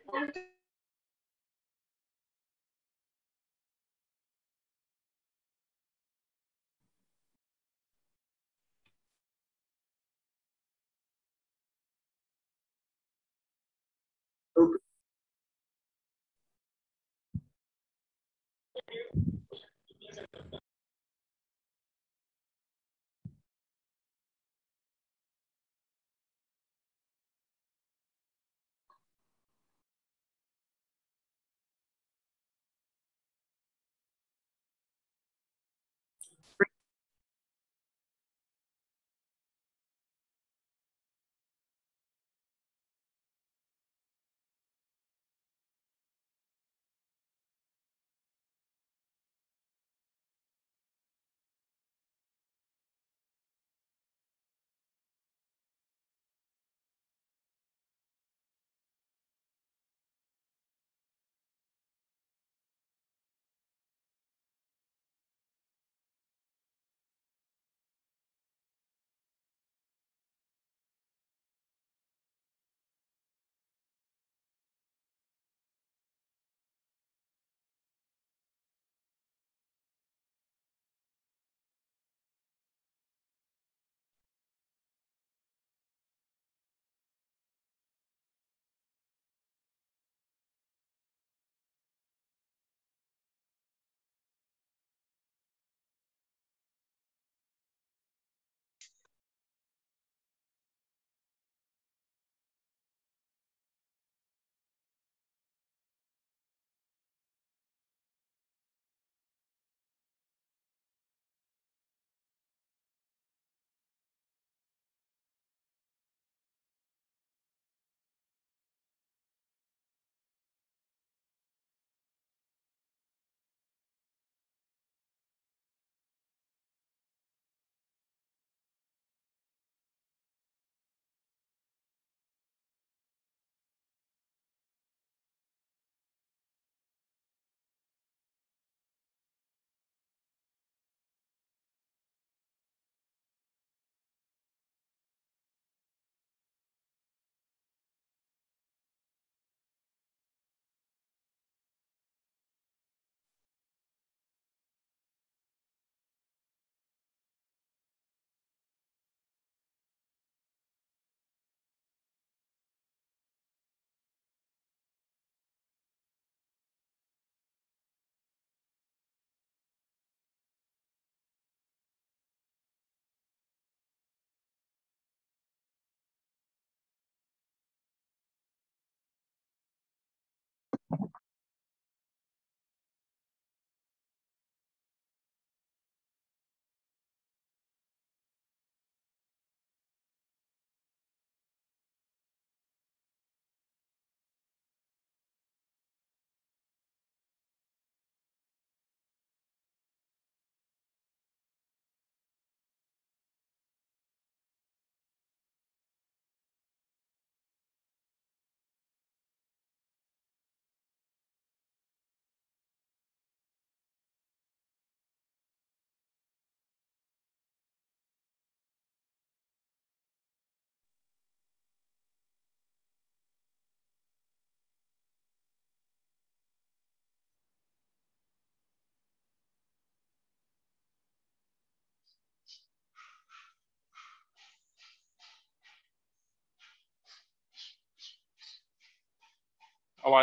आवाज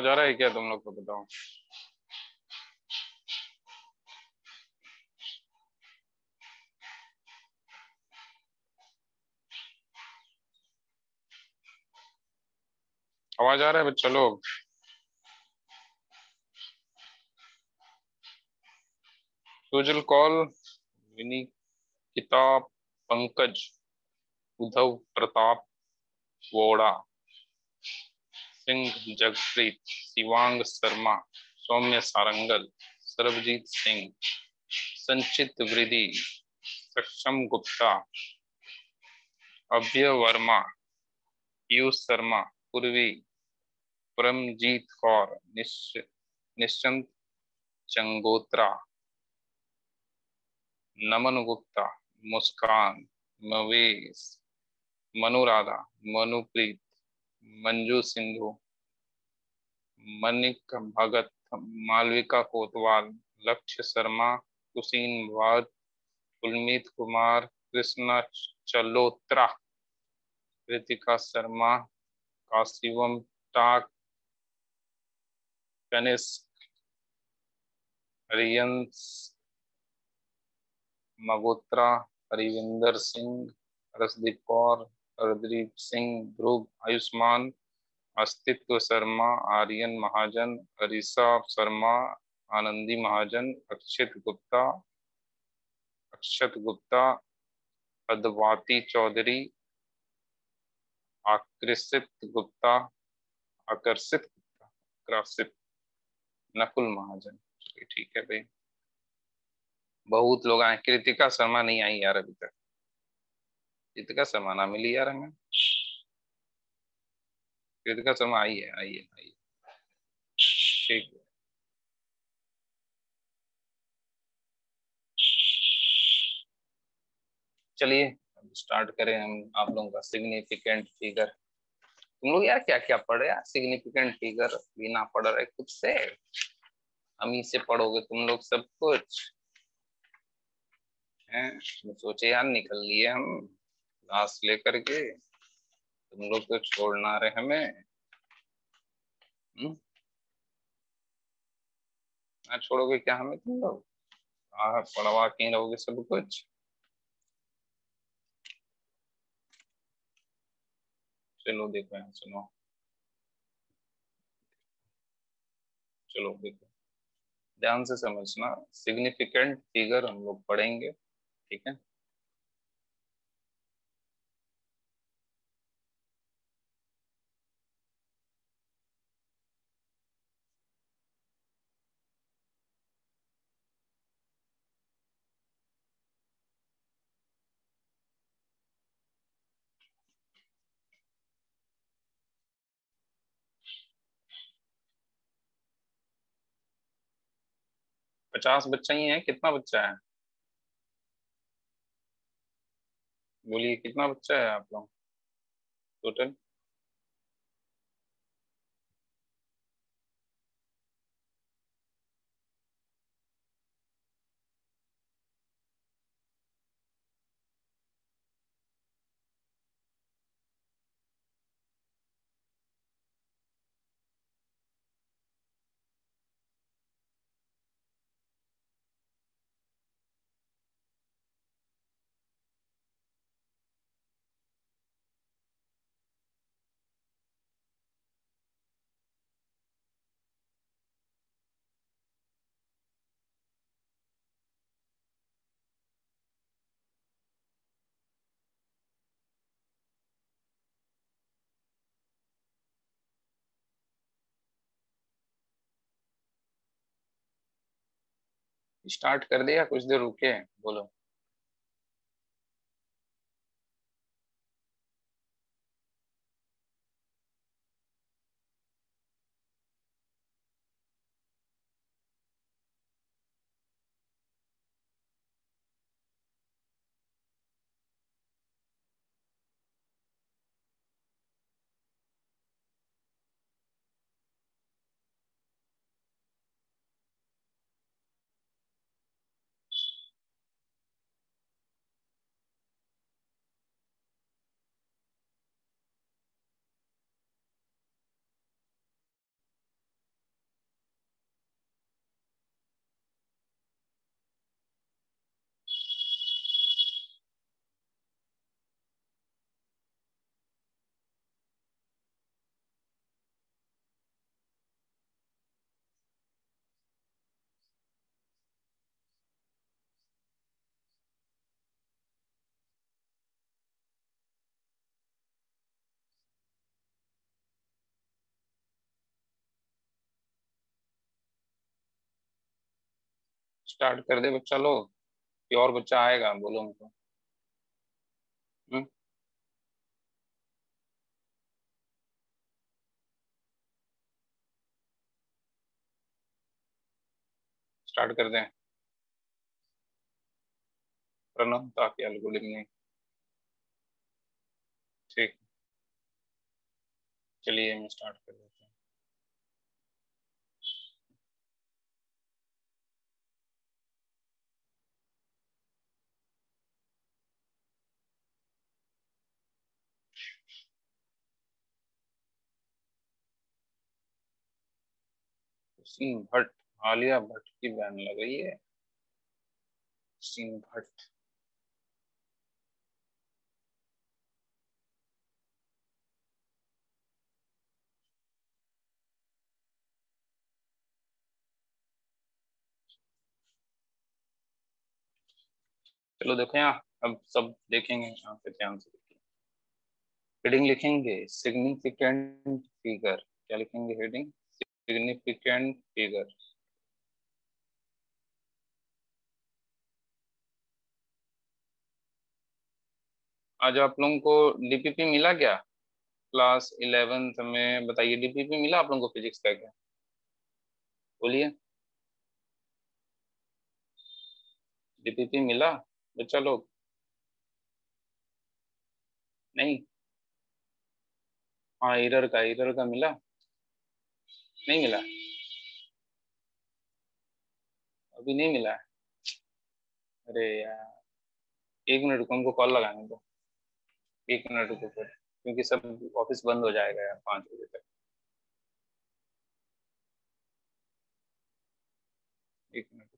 आ रहा है क्या तुम लोग को? बताओ। आवाज आ रहा है बच्चा लोग? सुजल कॉल, विनीता, पंकज, उद्धव प्रताप, वोड़ा, सिंह, जगप्रीत, शिवांग शर्मा, सौम्य सारंगल, सरबजीत सिंह, संचित वृद्धि, सक्षम गुप्ता, अभय वर्मा, पीयूष शर्मा, पूर्वी, परमजीत कौर, निश्चंत चंगोत्रा, नमन गुप्ता, मुस्कान, मवेश, मनुराधा, मनुप्रीत, मंजू सिंधु, मनिक भगत, मालविका कोतवाल, लक्ष्य शर्मा, कुशीन वाद, उलमीत कुमार, कृष्णा चलोत्रा, कृतिका शर्मा, काशिवम टाक, कनिष्क, रियंस मगोत्रा, हरिविंदर सिंह, रसदीप कौर, हरदीप सिंह, ध्रुव, आयुष्मान, अस्तित्व शर्मा, आर्यन महाजन, हरीसा शर्मा, आनंदी महाजन, अक्षत गुप्ता, अद्वाती चौधरी, आकृषित गुप्ता, आकर्षित गुप्ता, आकर्षित, नकुल महाजन। ठीक है भाई, बहुत लोग आए। कृतिका शर्मा नहीं आई यार अभी तक। कृतिका शर्मा ना मिली यार हमें। कृतिका शर्मा आई है, आई है, आई है। ठीक है, चलिए अब स्टार्ट करें हम आप लोगों का सिग्निफिकेंट फिगर। तुम लोग यार क्या क्या पढ़ रहे यार, सिग्निफिकेंट फिगर बिना पढ़ रहे खुद से। हम ही से पढ़ोगे तुम लोग सब कुछ हैं। मैं सोचे यार निकल लिए हम क्लास लेकर के, तुम लोग तो छोड़ना रहे हमें। ना छोड़ोगे क्या हमें तुम लोग? पढ़वा के ही रहोगे सब कुछ। चलो देखो यहाँ सुनो, चलो देखो, ध्यान से समझना। सिग्निफिकेंट फिगर हम लोग पढ़ेंगे, ठीक है। 50 बच्चा ही है, कितना बच्चा है? बोलिए कितना बच्चा है आप लोग टोटल? स्टार्ट कर दिया, कुछ देर रुके, बोलो। स्टार्ट कर दे बच्चा लोग, कि और बच्चा आएगा, बोलो हमको। स्टार्ट कर दें? प्रणव ताकि गुड इवनिंग। ठीक, चलिए मैं स्टार्ट कर देता हूँ। सीन भट्ट, आलिया भट्ट की बहन लग रही है सीन भट्ट। चलो देखो यहाँ, अब सब देखेंगे यहाँ पे ध्यान से देखिए। हेडिंग लिखेंगे सिग्निफिकेंट फिगर। क्या लिखेंगे हेडिंग? Significant figure. आज आप लोगों को डीपीपी मिला क्या? क्लास 11th में बताइए, डीपीपी मिला आप लोगों को फिजिक्स का क्या? बोलिए, डीपीपी मिला बच्चा लोग? नहीं? हाँ, एरर का मिला? नहीं मिला? अभी नहीं मिला है? अरे यार, 1 मिनट रुको, हमको कॉल लगाने दो। 1 मिनट रुको फिर, क्योंकि सब ऑफिस बंद हो जाएगा यार 5 बजे तक। 1 मिनट।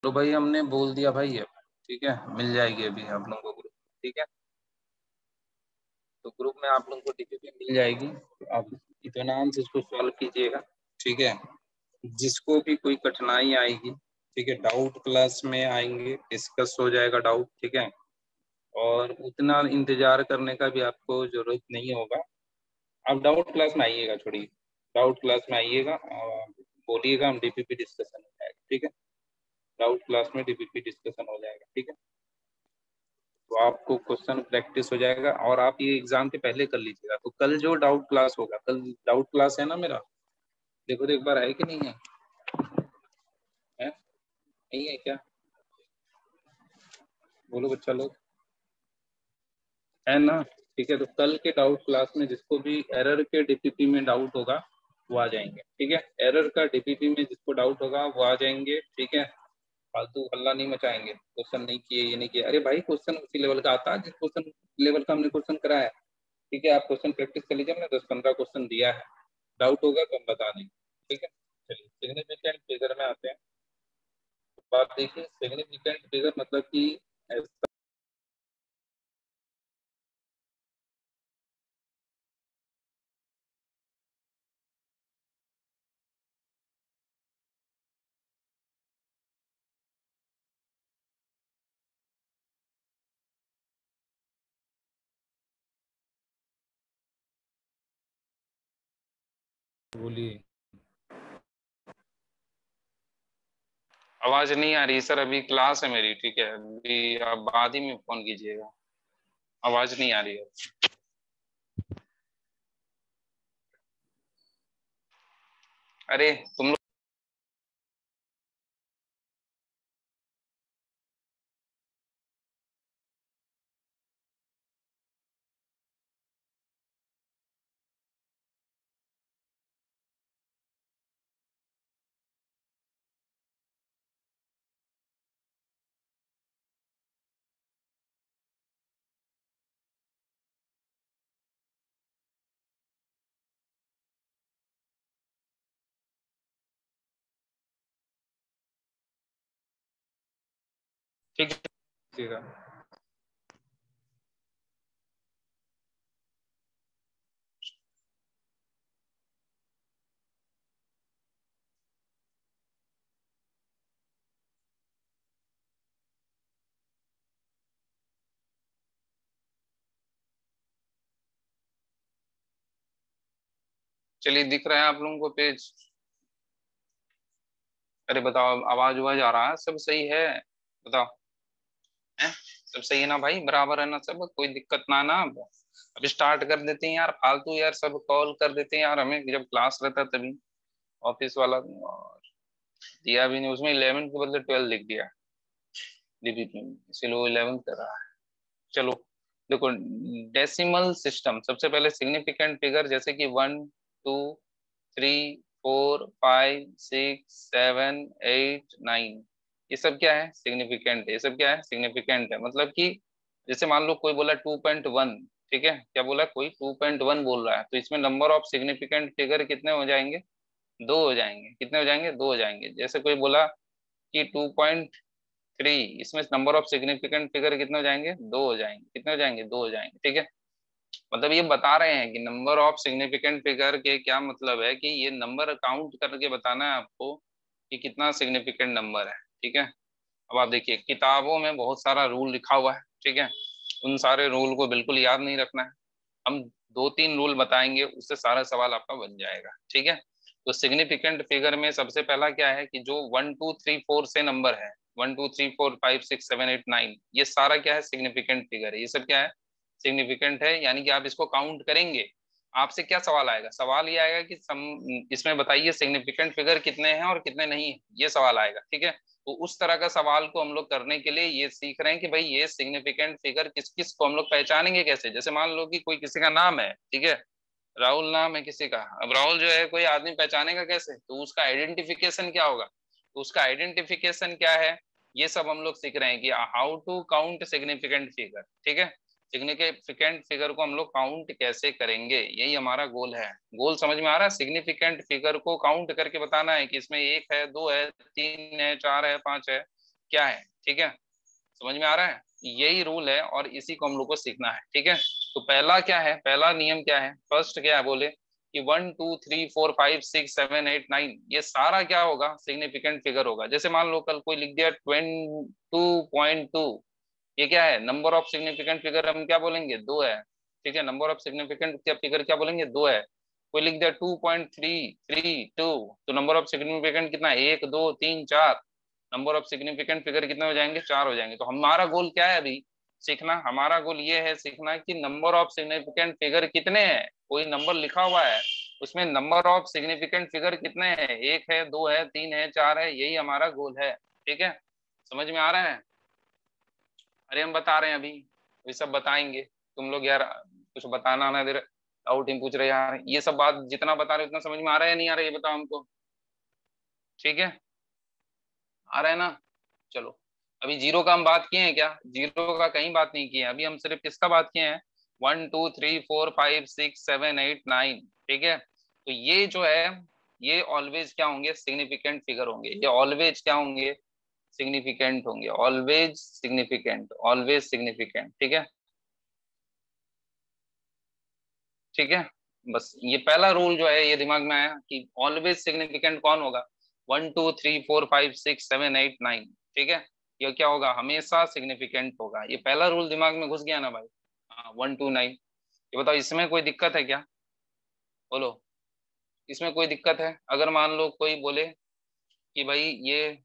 तो भाई हमने बोल दिया भाई अब, ठीक है, मिल जाएगी अभी आप लोगों को ग्रुप, ठीक है। तो ग्रुप में आप लोगों को डीपीपी मिल जाएगी, तो आप इत्मीनान से इसको सॉल्व कीजिएगा, ठीक है। जिसको भी कोई कठिनाई आएगी, ठीक है, डाउट क्लास में आएंगे, डिस्कस हो जाएगा डाउट, ठीक है। और उतना इंतजार करने का भी आपको जरूरत नहीं होगा। आप डाउट क्लास में आइएगा, छोड़िए, डाउट क्लास में आइएगा और बोलिएगा, हम डीपीपी डिस्कशन हो जाएगा, ठीक है। डाउट क्लास में डीपीपी डिस्कशन हो जाएगा, ठीक है। तो आपको क्वेश्चन प्रैक्टिस हो जाएगा और आप ये एग्जाम के पहले कर लीजिएगा। तो कल जो डाउट क्लास होगा, कल डाउट क्लास है ना मेरा, देखो तो एक बार है कि नहीं है? है? नहीं है क्या? बोलो बच्चा लोग, है ना? ठीक है, तो कल के डाउट क्लास में जिसको भी एरर के डीपीपी में डाउट होगा वो आ जाएंगे, ठीक है। एरर का डीपीपी में जिसको डाउट होगा वो आ जाएंगे, ठीक है। फालतू हल्ला नहीं मचाएंगे, क्वेश्चन नहीं किए, ये नहीं किए, अरे भाई क्वेश्चन उसी लेवल का आता है जिस क्वेश्चन लेवल का हमने क्वेश्चन कराया है, ठीक है। आप क्वेश्चन प्रैक्टिस कर लीजिए, हमने 10-15 क्वेश्चन दिया है, डाउट होगा तो हम बता देंगे, ठीक है। चलिए सिग्निफिकेंट फिगर में आते हैं। बात देखिए, सिग्निफिकेंट फिगर मतलब कि ऐसा बोलिए। आवाज नहीं आ रही सर, अभी क्लास है मेरी, ठीक है, अभी आप बाद ही में फोन कीजिएगा, आवाज नहीं आ रही है। अरे तुम लोग, ठीक है। चलिए, दिख रहा है आप लोगों को पेज? अरे बताओ, आवाज उवाज आ रहा है, सब सही है? बताओ, है सब सही है ना भाई, बराबर है ना सब, कोई दिक्कत ना ना? अब स्टार्ट कर देते हैं यार, फालतू यार सब कॉल कर देते हैं यार हमें, जब क्लास रहता है तभी। ऑफिस वाला और दिया भी नहीं, उसमें 11 के बदले 12 लिख दिया डीबीपी में, इसीलिए वो 11 कर रहा है। चलो देखो, डेसिमल सिस्टम, सबसे पहले सिग्निफिकेंट फिगर जैसे कि 1 2 3 4 5 6 7 8 9, ये सब क्या है? सिग्निफिकेंट है। ये सब क्या है? सिग्निफिकेंट है। मतलब कि जैसे मान लो कोई बोला 2.1, ठीक है, क्या बोला? कोई 2.1 बोल रहा है, तो इसमें नंबर ऑफ सिग्निफिकेंट फिगर कितने हो जाएंगे? दो हो जाएंगे। कितने हो जाएंगे? दो हो जाएंगे। जैसे कोई बोला कि 2.3, इसमें नंबर ऑफ सिग्निफिकेंट फिगर कितने हो जाएंगे? दो हो जाएंगे। कितने हो जाएंगे? दो हो जाएंगे, ठीक है। मतलब ये बता रहे हैं कि नंबर ऑफ सिग्निफिकेंट फिगर के क्या मतलब है, कि ये नंबर काउंट करके बताना है आपको कि कितना सिग्निफिकेंट नंबर है, ठीक है। अब आप देखिए, किताबों में बहुत सारा रूल लिखा हुआ है, ठीक है, उन सारे रूल को बिल्कुल याद नहीं रखना है। हम दो तीन रूल बताएंगे, उससे सारा सवाल आपका बन जाएगा, ठीक है। तो सिग्निफिकेंट फिगर में सबसे पहला क्या है कि जो 1 2 3 4 से नंबर है, 1 2 3 4 5 6 7 8 9, ये सारा क्या है? सिग्निफिकेंट फिगर है। ये सब क्या है? सिग्निफिकेंट है, यानी कि आप इसको काउंट करेंगे। आपसे क्या सवाल आएगा? सवाल ये आएगा कि इसमें बताइए सिग्निफिकेंट फिगर कितने हैं और कितने नहीं है, ये सवाल आएगा, ठीक है। तो उस तरह का सवाल को हम लोग करने के लिए ये सीख रहे हैं कि भाई ये सिग्निफिकेंट फिगर किस किस को हम लोग पहचानेंगे कैसे। जैसे मान लो कि कोई किसी का नाम है, ठीक है, राहुल नाम है किसी का, अब राहुल जो है कोई आदमी पहचानेगा कैसे? तो उसका आइडेंटिफिकेशन क्या होगा? तो उसका आइडेंटिफिकेशन क्या है, ये सब हम लोग सीख रहे हैं कि how to count significant figure, ठीक है। सिग्निफिकेंट फिगर को हम लोग काउंट कैसे करेंगे, यही हमारा गोल है। गोल समझ में आ रहा है? सिग्निफिकेंट फिगर को काउंट करके बताना है कि इसमें एक है, दो है, तीन है, चार है, पांच है, क्या है, ठीक है। समझ में आ रहा है? यही रूल है और इसी को हम लोग को सीखना है, ठीक है। तो पहला क्या है, पहला नियम क्या है, फर्स्ट क्या है बोले कि 1 2 3 4 5 6 7 8 9, ये सारा क्या होगा? सिग्निफिकेंट फिगर होगा। जैसे मान लो कल कोई लिख दिया 22.2, ये क्या है? नंबर ऑफ सिग्निफिकेंट फिगर हम क्या बोलेंगे? दो है, ठीक है। नंबर ऑफ सिग्निफिकेंट फिगर क्या बोलेंगे? दो है। कोई लिख दिया 2.332, तो नंबर ऑफ सिग्निफिकेंट कितना है? एक, दो, तीन, चार। नंबर ऑफ सिग्निफिकेंट फिगर कितने हो जाएंगे? चार हो जाएंगे। तो हमारा गोल क्या है अभी? सीखना। हमारा गोल ये है सीखना कि नंबर ऑफ सिग्निफिकेंट फिगर कितने हैं। कोई नंबर लिखा हुआ है, उसमें नंबर ऑफ सिग्निफिकेंट फिगर कितने हैं? एक है, दो है, तीन है, चार है, यही हमारा गोल है, ठीक है। समझ में आ रहा है? अरे हम बता रहे हैं अभी, अभी सब बताएंगे। तुम लोग यार कुछ बताना ना, इधर डाउट ही पूछ रहे यार। ये सब बात जितना बता रहे उतना समझ में आ रहा है या नहीं आ रहा है, ये बताओ हमको, ठीक है। आ रहा है ना? चलो, अभी जीरो का हम बात किए हैं क्या? जीरो का कहीं बात नहीं किए हैं, अभी हम सिर्फ किसका बात किए हैं? 1 2 3 4 5 6 7 8 9, ठीक है। तो ये जो है, ये ऑलवेज क्या होंगे? सिग्निफिकेंट फिगर होंगे। ये ऑलवेज क्या होंगे? सिग्निफिकेंट होंगे, ऑलवेज सिग्निफिकेंट, ऑलवेज सिग्निफिकेंट। ठीक है, ठीक है। बस ये पहला रूल जो है ये दिमाग में आया कि ऑलवेज सिग्निफिकेंट कौन होगा, 1 2 3 4 5 6 7 8 9। ठीक है, ये क्या होगा, हमेशा सिग्निफिकेंट होगा। ये पहला रूल दिमाग में घुस गया ना भाई। हाँ, 1 2 9। ये बताओ इसमें कोई दिक्कत है क्या, बोलो, इसमें कोई दिक्कत है? अगर मान लो कोई बोले कि भाई ये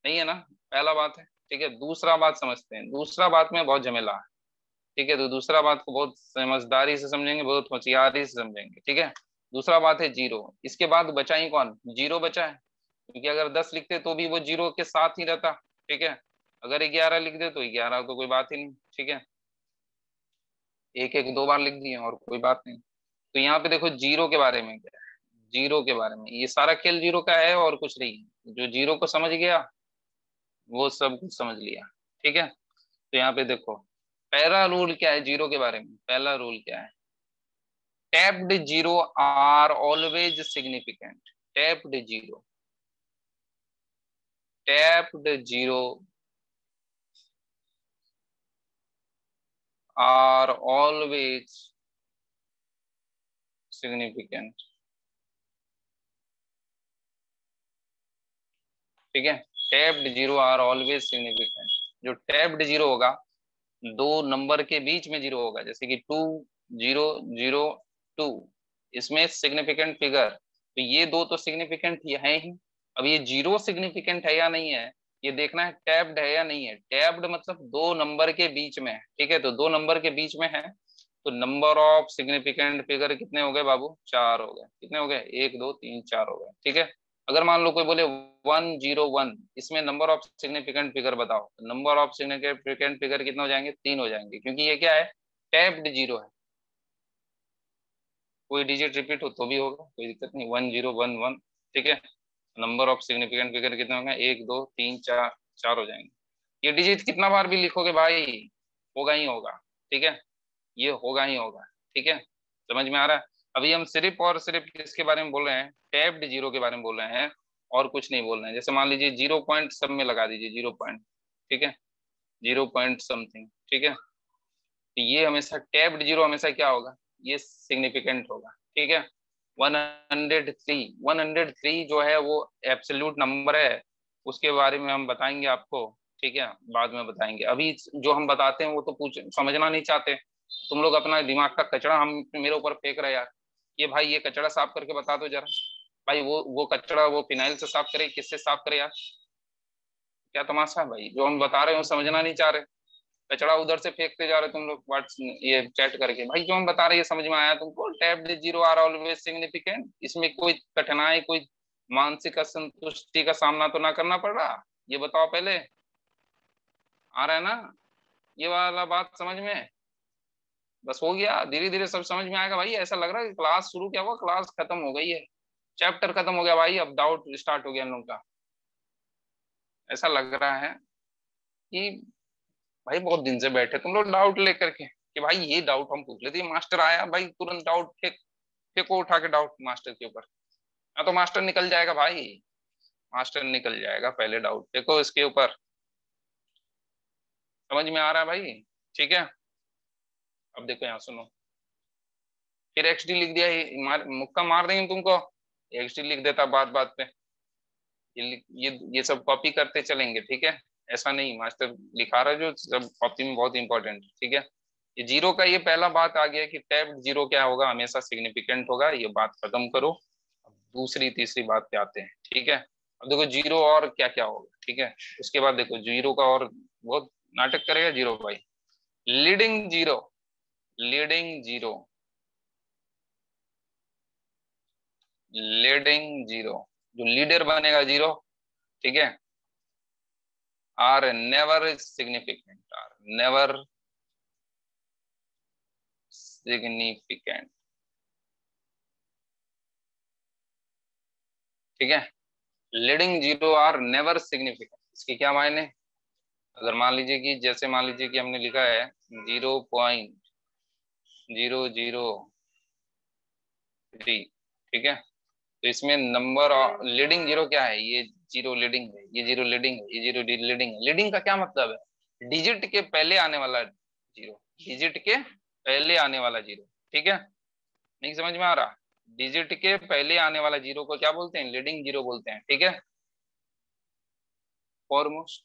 नहीं है ना, पहला बात है। ठीक है, दूसरा बात समझते हैं, दूसरा बात में बहुत झमेला है। ठीक है, तो दूसरा बात को बहुत समझदारी से समझेंगे, बहुत होशियारी से समझेंगे। ठीक है, दूसरा बात है जीरो। इसके बाद बचा ही कौन, जीरो बचा है, क्योंकि अगर 10 लिखते तो भी वो जीरो के साथ ही रहता। ठीक है, अगर 11 लिख दे तो 11 तो कोई बात ही नहीं। ठीक है, एक एक दो बार लिख दिए और कोई बात नहीं। तो यहाँ पे देखो जीरो के बारे में क्या है, जीरो के बारे में, ये सारा खेल जीरो का है और कुछ नहीं। जो जीरो को समझ गया वो सब कुछ समझ लिया। ठीक है, तो यहाँ पे देखो पहला रूल क्या है जीरो के बारे में, पहला रूल क्या है, trapped zero are always significant. Trapped zero, trapped zero are always significant. ठीक है, trapped zero are always significant. जो टैप्ड जीरो होगा, दो नंबर के बीच में जीरो होगा, जैसे कि 2 0 0 2, इसमें सिग्निफिकेंट फिगर, तो ये दो तो सिग्निफिकेंट है ही। अब ये जीरो सिग्निफिकेंट है या नहीं है, ये देखना है टैब्ड है या नहीं है। टैब्ड मतलब दो नंबर के बीच में है। ठीक है, तो दो नंबर के बीच में है, तो नंबर ऑफ सिग्निफिकेंट फिगर कितने हो गए बाबू, चार हो गए। कितने हो गए, 1 2 3 4 हो गए। ठीक है, अगर मान लो कोई बोले 1 0 1, इसमें नंबर ऑफ सिग्निफिकेंट फिगर बताओ, नंबर ऑफ सिग्निफिकेंट फिगर कितने हो जाएंगे, 3 हो जाएंगे, क्योंकि ये क्या है, टैब्ड जीरो है। कोई डिजिट रिपीट हो तो भी होगा, कोई दिक्कत नहीं, 1 0 1 1। ठीक है, नंबर ऑफ सिग्निफिकेंट फिगर कितने होंगे, 1 2 3 4, चार हो जाएंगे। ये डिजिट कितना बार भी लिखोगे भाई, होगा ही होगा। ठीक है, ये होगा ही होगा। ठीक है, समझ में आ रहा है? अभी हम सिर्फ और सिर्फ किसके बारे में बोल रहे हैं, टैप्ड जीरो के बारे में बोल रहे हैं, और कुछ नहीं बोल रहे हैं। जैसे मान लीजिए 0 पॉइंट सब में लगा दीजिए, 0 पॉइंट। ठीक है, 0 पॉइंट समथिंग। ठीक है, तो ये हमेशा टैप्ड जीरो हमेशा क्या होगा, ये सिग्निफिकेंट होगा। ठीक है, 103 जो है वो एब्सोल्यूट नंबर है, उसके बारे में हम बताएंगे आपको। ठीक है, बाद में बताएंगे। अभी जो हम बताते हैं वो तो पूछ समझना नहीं चाहते, तुम लोग अपना दिमाग का कचरा हम मेरे ऊपर फेंक रहे यार। ये भाई ये कचरा साफ करके बता दो जरा। भाई वो कचरा वो फिनाइल से साफ करे, किससे साफ करे यार? क्या तमाशा है भाई, जो हम बता रहे हो समझना नहीं चाह रहे, कचरा उधर से फेंकते जा रहे तुम लोग व्हाट्स ये चैट करके। भाई जो हम बता रहे हैं समझ में आया तुमको, trapped zero are always significant, इसमें कोई कठिनाई, कोई मानसिक असंतुष्टि का सामना तो ना करना पड़ रहा, ये बताओ पहले। आ रहा है ना ये वाला बात समझ में? बस हो गया, धीरे धीरे सब समझ में आएगा भाई। ऐसा लग रहा है कि क्लास शुरू क्या हुआ, क्लास खत्म हो गई है, चैप्टर खत्म हो गया भाई, अब डाउट स्टार्ट हो गया इन लोगों का। ऐसा लग रहा है कि भाई बहुत दिन से बैठे तुम लोग डाउट लेकर के कि भाई ये डाउट हम पूछ लेते, मास्टर आया भाई तुरंत डाउट फेंको उठा के डाउट मास्टर के ऊपर। हाँ तो मास्टर निकल जाएगा भाई, मास्टर निकल जाएगा, पहले डाउट फेंको इसके ऊपर। समझ में आ रहा है भाई? ठीक है, अब देखो यहाँ सुनो, फिर एक्स डी लिख दिया, मुक्का मार देंगे तुमको, एक्स डी लिख देता बात बात पे। ये सब कॉपी करते चलेंगे। ठीक है, ऐसा नहीं, मास्टर लिखा रहा है जो सब कॉपी में बहुत इंपॉर्टेंट। ठीक है, ये जीरो का ये पहला बात आ गया कि टैब जीरो क्या होगा, हमेशा सिग्निफिकेंट होगा, ये बात खत्म करो। अब दूसरी तीसरी बात पे आते हैं। ठीक है, अब देखो जीरो और क्या क्या होगा। ठीक है, उसके बाद देखो जीरो का और बहुत नाटक करेगा जीरो भाई, leading zero, leading zero, leading zero, जो लीडर बनेगा जीरो। ठीक है, are never significant, are never significant. ठीक है, leading zero are never significant, इसके क्या मायने? अगर मान लीजिए कि जैसे मान लीजिए कि हमने लिखा है 0.003। ठीक है, तो इसमें नंबर लीडिंग जीरो क्या है, ये जीरो लीडिंग है, ये जीरो लीडिंग है, ये जीरो लीडिंग है। लीडिंग का क्या मतलब है? डिजिट के पहले आने वाला जीरो, डिजिट के पहले आने वाला जीरो, ठीक है? नहीं समझ में आ रहा? डिजिट के पहले आने वाला जीरो को क्या बोलते हैं? लीडिंग जीरो बोलते हैं, ठीक है? फॉरमोस्ट,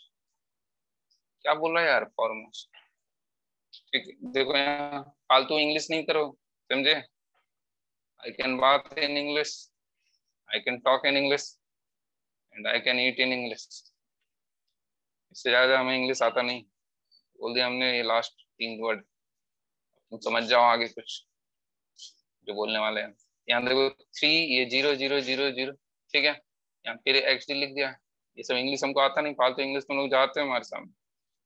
क्या बोल रहा है यार फॉरमोस्ट? ठीक है, देखो यहाँ फालतू इंग्लिश नहीं करो, समझे? आई कैन बात in English, I can talk in English and I can eat in English. इससे ज्यादा हमें इंग्लिश आता नहीं। बोल दिया हमने ये लास्ट 3 वर्ड, तुम समझ जाओ आगे कुछ जो बोलने वाले हैं। यहाँ देखो 3, ये 0 0 0 0, ठीक है? यहाँ फिर XD लिख दिया। ये सब इंग्लिश हमको आता नहीं, फालतू इंग्लिश तुम लोग जानते हो हमारे सामने।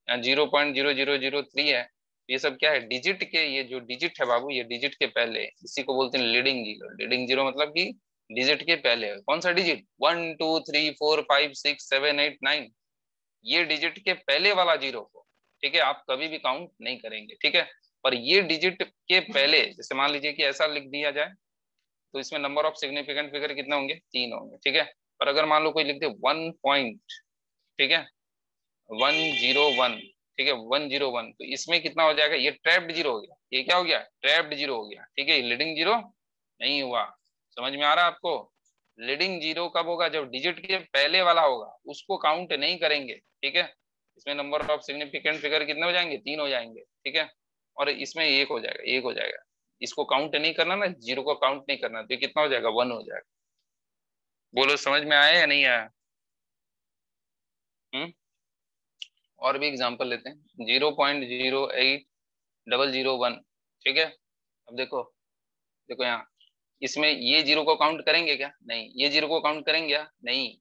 यहाँ 0.0003 है, ये सब क्या है? डिजिट के, ये जो डिजिट है बाबू, ये डिजिट के पहले, इसी को बोलते हैं लीडिंग जीरो। लीडिंग जीरो मतलब कि डिजिट के पहले कौन सा डिजिट? 1 2 3 4 5 6 7 8 9, ये डिजिट के पहले वाला जीरो को, ठीक है, आप कभी भी काउंट नहीं करेंगे, ठीक है? पर ये डिजिट के पहले, जैसे मान लीजिए कि ऐसा लिख दिया जाए, तो इसमें नंबर ऑफ सिग्निफिकेंट फिगर कितने होंगे? 3 होंगे, ठीक है? पर अगर मान लो कोई लिख दे 1 पॉइंट, ठीक है, 101, ठीक है, 101, तो इसमें कितना हो जाएगा? ये ट्रैप्ड जीरो हो गया। ये क्या हो गया? ट्रैप्ड जीरो हो गया, ठीक है? लीडिंग जीरो नहीं हुआ। समझ में आ रहा है आपको? लीडिंग जीरो कब होगा? जब डिजिट के पहले वाला होगा, उसको काउंट नहीं करेंगे, ठीक है? इसमें नंबर ऑफ सिग्निफिकेंट फिगर कितने हो जाएंगे? 3 हो जाएंगे, ठीक है? और इसमें 1 हो जाएगा, 1 हो जाएगा। इसको काउंट नहीं करना ना, जीरो को काउंट नहीं करना, तो कितना हो जाएगा? 1 हो जाएगा। बोलो समझ में आया या नहीं आया? और भी एग्जांपल लेते हैं। 0.08001, ठीक है? अब देखो, देखो यहाँ, इसमें ये जीरो को काउंट करेंगे क्या? नहीं। ये जीरो को काउंट करेंगे क्या? नहीं।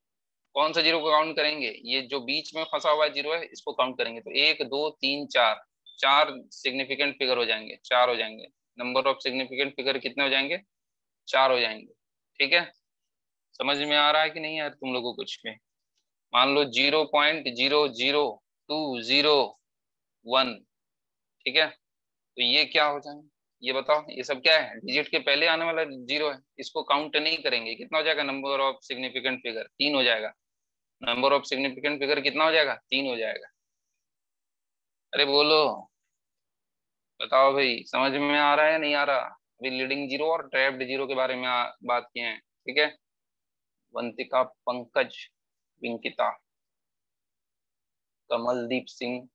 कौन सा जीरो को काउंट करेंगे? ये जो बीच में फंसा हुआ जीरो है, इसको काउंट करेंगे। तो 1 2 3 4, 4 सिग्निफिकेंट फिगर हो जाएंगे, 4 हो जाएंगे। नंबर ऑफ सिग्निफिकेंट फिगर कितने हो जाएंगे? 4 हो जाएंगे, ठीक है? समझ में आ रहा है कि नहीं यार तुम लोगों को कुछ में? मान लो 0.00201, ठीक है? तो ये क्या हो जाएंगे? ये बताओ, ये सब क्या है? डिजिट के पहले आने वाला जीरो है, इसको काउंट नहीं करेंगे। कितना हो जाएगा? नंबर ऑफ सिग्निफिकेंट फिगर 3 हो जाएगा। नंबर ऑफ सिग्निफिकेंट फिगर कितना हो जाएगा? 3 हो जाएगा। अरे बोलो, बताओ भाई, समझ में आ रहा है या नहीं आ रहा? अभी लीडिंग जीरो और ट्रैप्ड जीरो के बारे में बात किए हैं, ठीक है? वंतिका, पंकज, विंकिता, कमलदीप सिंह,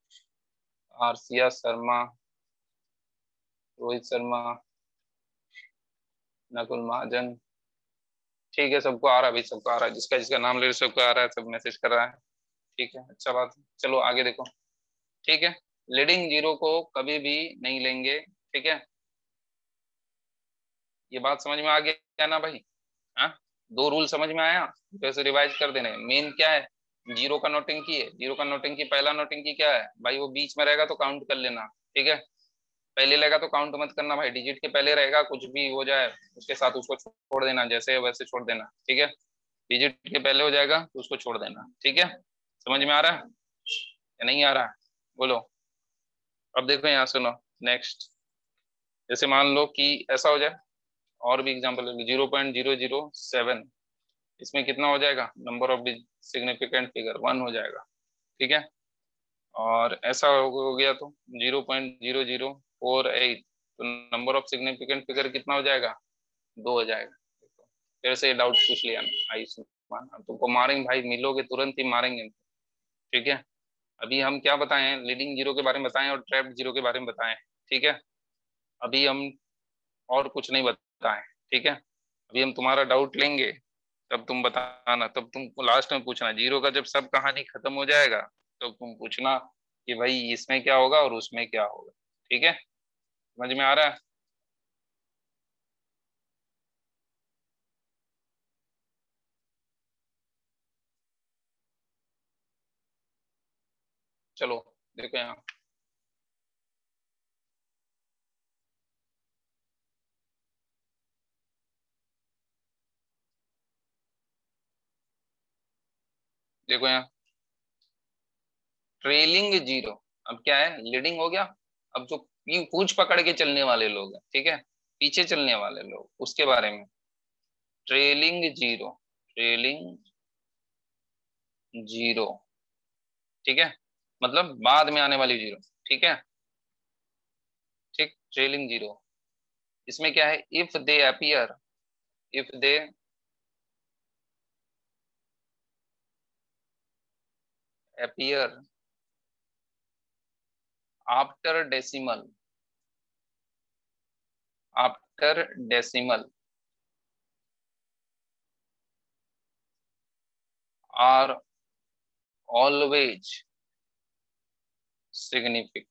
आरसिया शर्मा, रोहित शर्मा, नकुल महाजन, ठीक है? सबको आ रहा है भाई, सबको आ रहा है। जिसका जिसका नाम ले रहे सबको आ रहा है, सब मैसेज कर रहा है, ठीक है? अच्छा बात है। चलो आगे देखो, ठीक है? लीडिंग जीरो को कभी भी नहीं लेंगे, ठीक है? ये बात समझ में आ गया ना भाई? हाँ, 2 रूल समझ में आया? जैसे रिवाइज कर देने। मेन क्या है? जीरो का नोटिंग है। जीरो का नोटिंग पहला नोटिंग क्या है भाई? वो बीच में रहेगा तो काउंट कर लेना, ठीक है? पहले रहेगा तो काउंट मत करना भाई। डिजिट के पहले रहेगा, कुछ भी हो जाए उसके साथ उसको छोड़ देना, जैसे वैसे छोड़ देना, ठीक है? डिजिट के पहले हो जाएगा तो उसको छोड़ देना, ठीक है? समझ में आ रहा है या नहीं आ रहा है? बोलो। अब देखो यहाँ सुनो, नेक्स्ट। जैसे मान लो कि ऐसा हो जाए, और भी एग्जाम्पल, 0.007, इसमें कितना हो जाएगा? नंबर ऑफ सिग्निफिकेंट फिगर 1 हो जाएगा, ठीक है? और ऐसा हो गया तो 0.0048, तो नंबर ऑफ सिग्निफिकेंट फिगर कितना हो जाएगा? 2 हो जाएगा। फिर से डाउट पूछ लिया ना आयुष्मान, अब तुमको मारेंगे भाई, मिलोगे तुरंत ही मारेंगे, ठीक है? अभी हम क्या बताएं? लीडिंग जीरो के बारे में बताएं और ट्रैप्ड जीरो के बारे में बताएं, ठीक है? अभी हम और कुछ नहीं बताएं, ठीक है? अभी हम तुम्हारा डाउट लेंगे, तब तुम बताना, तब तुम लास्ट में पूछना। जीरो का जब सब कहानी खत्म हो जाएगा तो तुम पूछना कि भाई इसमें क्या होगा और उसमें क्या होगा, ठीक है? समझ में आ रहा है? चलो देखो यहाँ, देखो यहाँ ट्रेलिंग जीरो। अब क्या है? लीडिंग हो गया। अब जो पूंछ पकड़ के चलने वाले लोग हैं, ठीक है, पीछे चलने वाले लोग, उसके बारे में ट्रेलिंग जीरो। ट्रेलिंग जीरो, ठीक है, मतलब बाद में आने वाली जीरो, ठीक है, ठीक, ट्रेलिंग जीरो। इसमें क्या है, if they appear, if they appear after decimal, after decimal are always significant।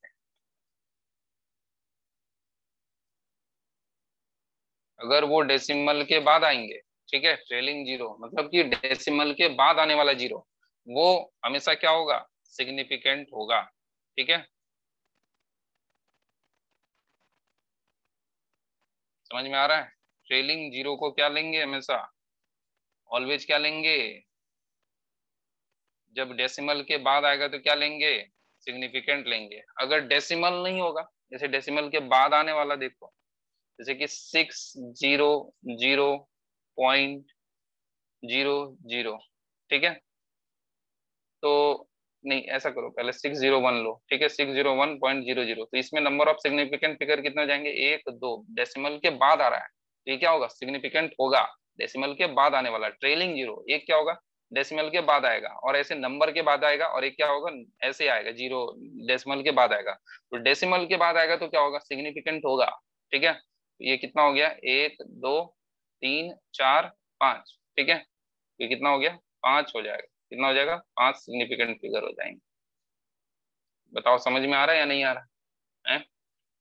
अगर वो डेसिमल के बाद आएंगे, ठीक है, ट्रेलिंग जीरो मतलब कि डेसिमल के बाद आने वाला जीरो, वो हमेशा क्या होगा, सिग्निफिकेंट होगा, ठीक है, समझ में आ रहा है। ट्रेलिंग जीरो को क्या लेंगे हमेशा, ऑलवेज क्या लेंगे, जब डेसिमल के बाद आएगा तो क्या लेंगे, सिग्निफिकेंट लेंगे। अगर डेसिमल नहीं होगा, जैसे डेसिमल के बाद आने वाला देखो, जैसे कि 600.00, ठीक है, तो नहीं ऐसा करो, पहले 601 लो, ठीक है, 601.00, तो इसमें नंबर ऑफ सिग्निफिकेंट फिगर कितने हो जाएंगे, एक दो, डेसिमल के बाद आ रहा है तो ये क्या होगा, सिग्निफिकेंट होगा, डेसिमल के बाद आने वाला, ट्रेलिंग जीरो एक क्या होगा, डेसिमल के बाद आएगा, और ऐसे नंबर के बाद आएगा, और एक क्या होगा, ऐसे आएगा जीरो, डेसिमल के बाद आएगा, तो डेसिमल के बाद आएगा तो क्या होगा, सिग्निफिकेंट होगा, ठीक है, तो ये कितना हो गया, एक दो तीन चार पांच, ठीक है, ये कितना हो गया, पांच हो जाएगा, कितना हो जाएगा, पांच सिग्निफिकेंट फिगर हो जाएंगे। बताओ समझ में आ रहा है या नहीं आ रहा है?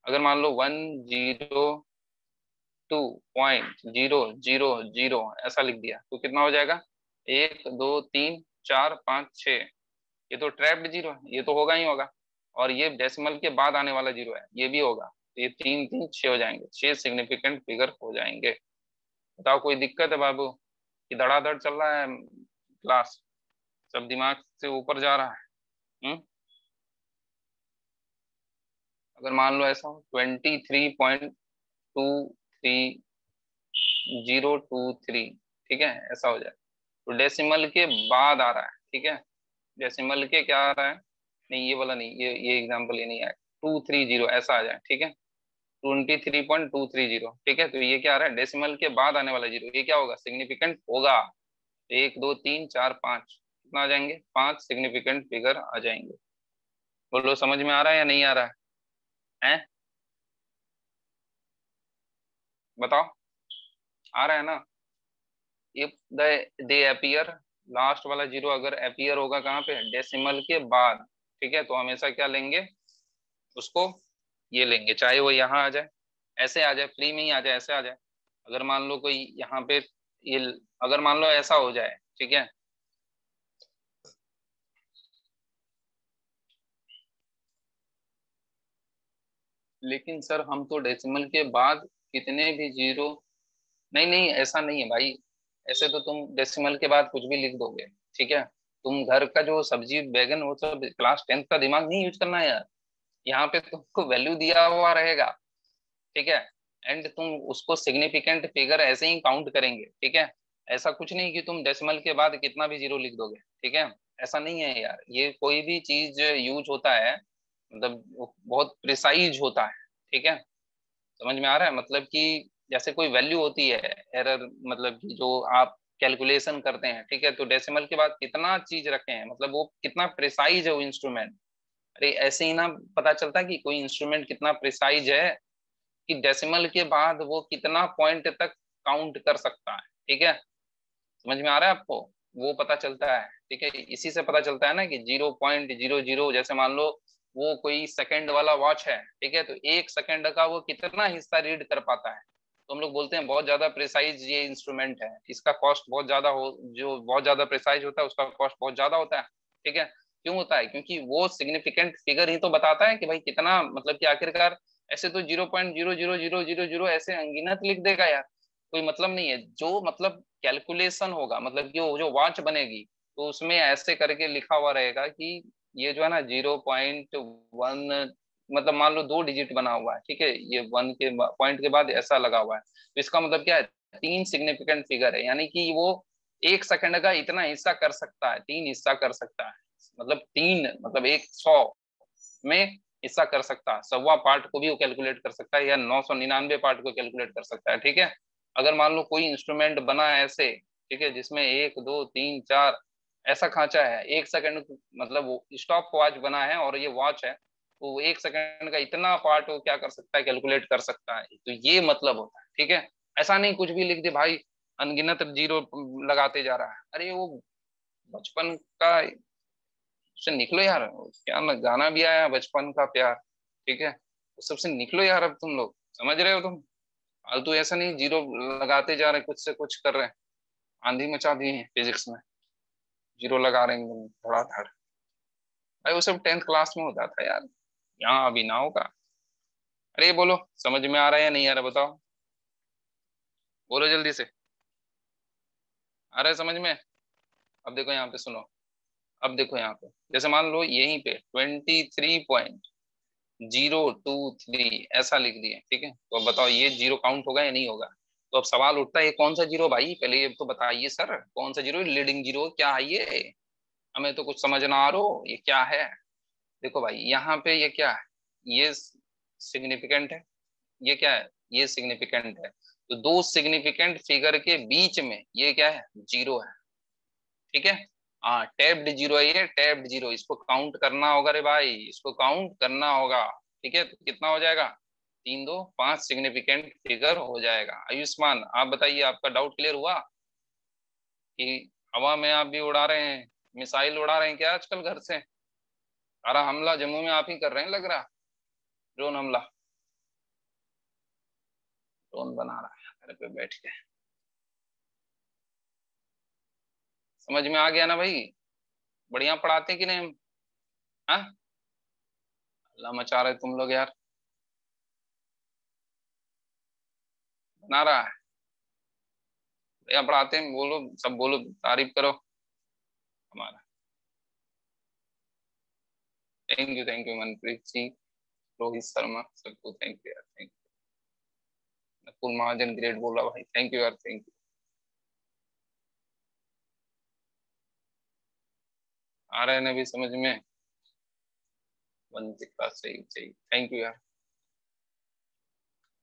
अगर मान लो 102.000 ऐसा लिख दिया तो कितना हो जाएगा, एक दो तीन चार पाँच छः, ये तो ट्रैप्ड जीरो है, ये तो होगा ही होगा, और ये डेसिमल के बाद आने वाला जीरो है, ये भी होगा, तो ये तीन तीन छः हो जाएंगे, छह सिग्निफिकेंट फिगर हो जाएंगे। बताओ कोई दिक्कत है बाबू, कि धड़ाधड़ चल रहा है क्लास, सब दिमाग से ऊपर जा रहा है? अगर मान लो ऐसा 23.23, ठीक है, ऐसा हो जाए, तो डेसिमल के बाद आ रहा है, ठीक है, डेसिमल के क्या आ रहा है, नहीं ये वाला नहीं, ये एग्जाम्पल ये नहीं आया, 230 ऐसा आ जाए, ठीक है, 23.230, ठीक है, तो ये क्या आ रहा है, डेसिमल के बाद आने वाला जीरो, ये क्या होगा, सिग्निफिकेंट होगा, एक दो तीन चार पाँच, कितना आ जाएंगे, पांच सिग्निफिकेंट फिगर आ जाएंगे। बोलो समझ में आ रहा है या नहीं आ रहा है? बताओ, आ रहा है ना। इफ दे अपीयर, लास्ट वाला जीरो अगर अपीयर होगा कहाँ पे, डेसिमल के बाद, ठीक है, तो हमेशा क्या लेंगे उसको, ये लेंगे, चाहे वो यहाँ आ जाए, ऐसे आ जाए, फ्री में ही आ जाए, ऐसे आ जाए, अगर मान लो कोई यहाँ पे ये, अगर मान लो ऐसा हो जाए, ठीक है, लेकिन सर हम तो डेसिमल के बाद कितने भी जीरो, नहीं नहीं ऐसा नहीं है भाई, ऐसे तो तुम डेसिमल के बाद कुछ भी लिख दोगे, ठीक है, तुम घर का जो सब्जी बैगन वो सब क्लास 10th का दिमाग नहीं यूज करना है यार, यहाँ पे तुमको वैल्यू दिया हुआ रहेगा, ठीक है, एंड तुम उसको सिग्निफिकेंट फिगर ऐसे ही काउंट करेंगे, ठीक है, ऐसा कुछ नहीं कि तुम डेसिमल के बाद कितना भी जीरो लिख दोगे, ठीक है, ऐसा नहीं है यार, ये कोई भी चीज यूज होता है मतलब वो बहुत प्रिसाइज होता है, ठीक है, समझ में आ रहा है, मतलब कि जैसे कोई वैल्यू होती है, एरर मतलब कि जो आप कैलकुलेशन करते हैं, ठीक है, तो डेसिमल के बाद कितना चीज रखे हैं, मतलब वो कितना प्रिसाइज है वो इंस्ट्रूमेंट, अरे ऐसे ही ना पता चलता है कि कोई इंस्ट्रूमेंट कितना प्रिसाइज है, कि डेसिमल के बाद वो कितना पॉइंट तक काउंट कर सकता है, ठीक है, समझ में आ रहा है आपको, वो पता चलता है, ठीक है, इसी से पता चलता है ना कि 0.00, जैसे मान लो वो कोई सेकंड वाला वॉच है, ठीक है, तो एक सेकंड का वो कितना हिस्सा रीड कर पाता है, तो हम लोग बोलते हैं बहुत ज्यादा प्रिसाइज ये इंस्ट्रूमेंट है, इसका कॉस्ट बहुत ज्यादा हो, जो बहुत ज्यादा प्रिसाइज होता है उसका कॉस्ट बहुत ज्यादा होता है, ठीक है, क्यों होता है, क्योंकि वो सिग्निफिकेंट फिगर ही तो बताता है कि भाई कितना, मतलब कि आखिरकार ऐसे तो 0.00000 ऐसे अनगिनत लिख देगा यार, कोई मतलब नहीं है, जो मतलब कैलकुलेशन होगा, मतलब कि वो जो वॉच बनेगी तो उसमें ऐसे करके लिखा हुआ रहेगा कि ये जो है ना 0.1, मतलब मान लो दो डिजिट बना हुआ है, ठीक है, ये वन के पॉइंट के बाद ऐसा लगा हुआ है, तो इसका मतलब क्या है, तीन सिग्निफिकेंट फिगर है, यानी कि वो एक सेकंड का इतना हिस्सा कर सकता है, 3 हिस्सा कर सकता है, मतलब 3 मतलब 100 में हिस्सा कर सकता है, 100वां पार्ट को भी वो कैलकुलेट कर सकता है, या 999 पार्ट को कैलकुलेट कर सकता है। ठीक है, अगर मान लो कोई इंस्ट्रूमेंट बना है ऐसे, ठीक है, जिसमें 1 2 3 4 ऐसा खांचा है, एक सेकंड मतलब वो स्टॉप वॉच बना है और ये वॉच है, तो वो एक सेकंड का इतना पार्ट वो क्या कर सकता है, कैलकुलेट कर सकता है। तो ये मतलब होता है। ठीक है, ऐसा नहीं कुछ भी लिख दे भाई, अनगिनत जीरो लगाते जा रहा है। अरे वो बचपन का उससे निकलो यार, क्या ना गाना भी आया बचपन का प्यार। ठीक है, उस सबसे निकलो यार, अब तुम लोग समझ रहे हो तुम। फालतू ऐसा नहीं जीरो लगाते जा रहे, कुछ से कुछ कर रहे हैं, आंधी मचा दी है फिजिक्स में, जीरो लगा रहे हैं एकदम धड़ाधड़। भाई वो सब 10th क्लास में होता था यार, यहाँ अभी ना होगा। अरे बोलो, समझ में आ रहा है या नहीं आ रहा बताओ, बोलो जल्दी से। आ रहा है समझ में? अब देखो यहाँ पे सुनो, अब देखो यहाँ पे, जैसे मान लो यहीं पे 23.023 ऐसा लिख दिए। ठीक है, तो अब बताओ ये जीरो काउंट होगा या नहीं होगा? तो अब सवाल उठता है ये कौन सा जीरो भाई, पहले ये तो बताइए सर, कौन सा जीरो, लीडिंग जीरो क्या है ये? हमें तो कुछ समझ ना आ रहा हो, ये क्या है? देखो भाई यहाँ पे ये क्या है, ये सिग्निफिकेंट है, ये क्या है, ये सिग्निफिकेंट है। तो दो सिग्निफिकेंट फिगर के बीच में ये क्या है, जीरो है। ठीक है, हाँ टैप्ड जीरो है ये, टैप्ड जीरो, इसको काउंट करना होगा रे भाई, इसको काउंट करना होगा। ठीक है, तो कितना हो जाएगा, 3 2 5 सिग्निफिकेंट फिगर हो जाएगा। आयुष्मान आप बताइए, आपका डाउट क्लियर हुआ कि हवा में आप भी उड़ा रहे हैं, मिसाइल उड़ा रहे हैं क्या आजकल घर से? सारा हमला जम्मू में आप ही कर रहे हैं लग रहा, ड्रोन हमला, ड्रोन बना रहा है घर पे बैठ के। समझ में आ गया ना भाई? बढ़िया पढ़ाते कि नहीं हम? हाँ, अल्लाह मचा रहे तुम लोग यार, बना रहा है, बढ़िया पढ़ाते हैं, बोलो सब, बोलो तारीफ करो हमारा। थैंक यू मनप्रीत जी, रोहित शर्मा, सबको थैंक यू यार, thank you. Nakul Mahajan great बोला भाई, थैंक यू यार, थैंक यू। आ रहे हैं ना भी समझ में? वंशिका सही सही, थैंक यू यार।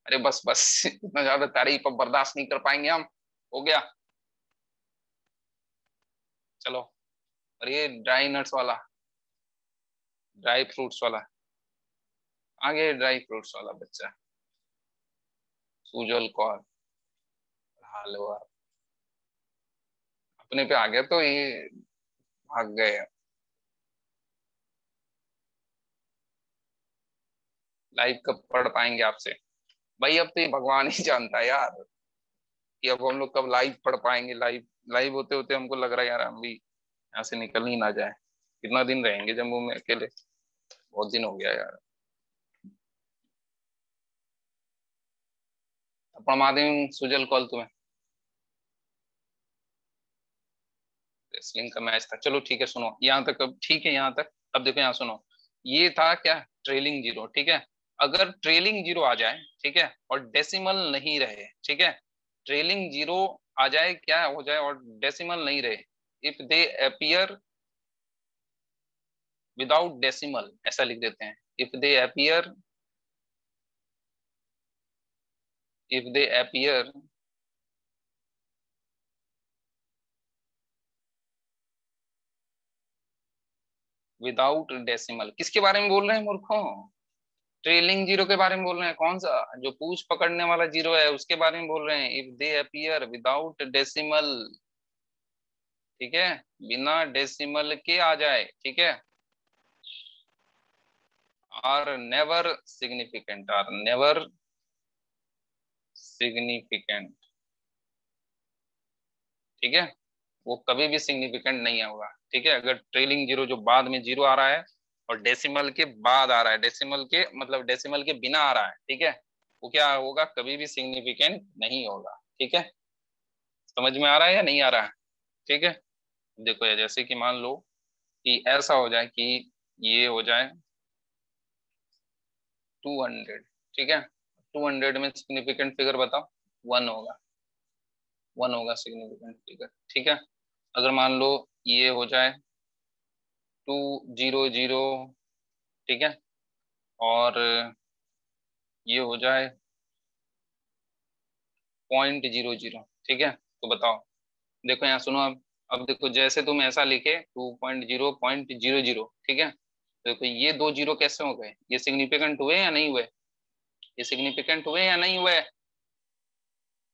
अरे बस बस इतना ज्यादा तारीफ अब बर्दाश्त नहीं कर पाएंगे हम, हो गया। चलो, और ये ड्राई नट्स वाला, ड्राई फ्रूट्स वाला, आगे ड्राई फ्रूट्स वाला बच्चा, सुजल कौर, हालो आप, अपने पे आ गया तो ये भाग गए। लाइव कब पढ़ पाएंगे आपसे? भाई अब तो ये भगवान ही जानता है यार, कि अब हम लोग कब लाइव पढ़ पाएंगे। लाइव लाइव होते होते हमको लग रहा है यार हम भी यहाँ से निकल ही ना जाए। कितना दिन रहेंगे जम्मू में अकेले, बहुत दिन हो गया यार। अपना माध्यम सुजल कॉल तुम्हें, रेसलिंग का मैच था, चलो ठीक है सुनो यहाँ तक, अब ठीक है यहाँ तक। अब देखो यहाँ सुनो, ये था क्या, ट्रेलिंग जीरो। ठीक है, अगर ट्रेलिंग जीरो आ जाए, ठीक है, और डेसिमल नहीं रहे, ठीक है, ट्रेलिंग जीरो आ जाए, क्या हो जाए, और डेसिमल नहीं रहे, if they appear without decimal, ऐसा लिख देते हैं, if they appear, if they appear without decimal, किसके बारे में बोल रहे हैं मूर्खों? ट्रेलिंग जीरो के बारे में बोल रहे हैं, कौन सा, जो पूछ पकड़ने वाला जीरो है उसके बारे में बोल रहे हैं, if they appear without decimal. ठीक है, बिना डेसिमल के आ जाए, ठीक है, are never significant, are never significant. ठीक है, वो कभी भी सिग्निफिकेंट नहीं होगा। ठीक है, अगर ट्रेलिंग जीरो जो बाद में जीरो आ रहा है और डेसिमल के बाद आ रहा है, डेसिमल के मतलब डेसिमल के बिना आ रहा है, ठीक है, वो क्या होगा, कभी भी सिग्निफिकेंट नहीं होगा। ठीक है, समझ में आ रहा है या नहीं आ रहा है? ठीक है, देखो ये जैसे कि मान लो कि ऐसा हो जाए कि ये हो जाए 200, ठीक है, 200 में सिग्निफिकेंट फिगर बताओ, 1 होगा। वन होगा सिग्निफिकेंट फिगर, ठीक है। अगर मान लो ये हो जाए 200, ठीक है, और ये हो जाए 0.00, ठीक है, तो बताओ। देखो यहाँ सुनो, अब देखो जैसे तुम ऐसा लिखे 2.0.00, ठीक है, तो देखो ये दो जीरो कैसे हो गए, ये सिग्निफिकेंट हुए या नहीं हुए, ये सिग्निफिकेंट हुए या नहीं हुए,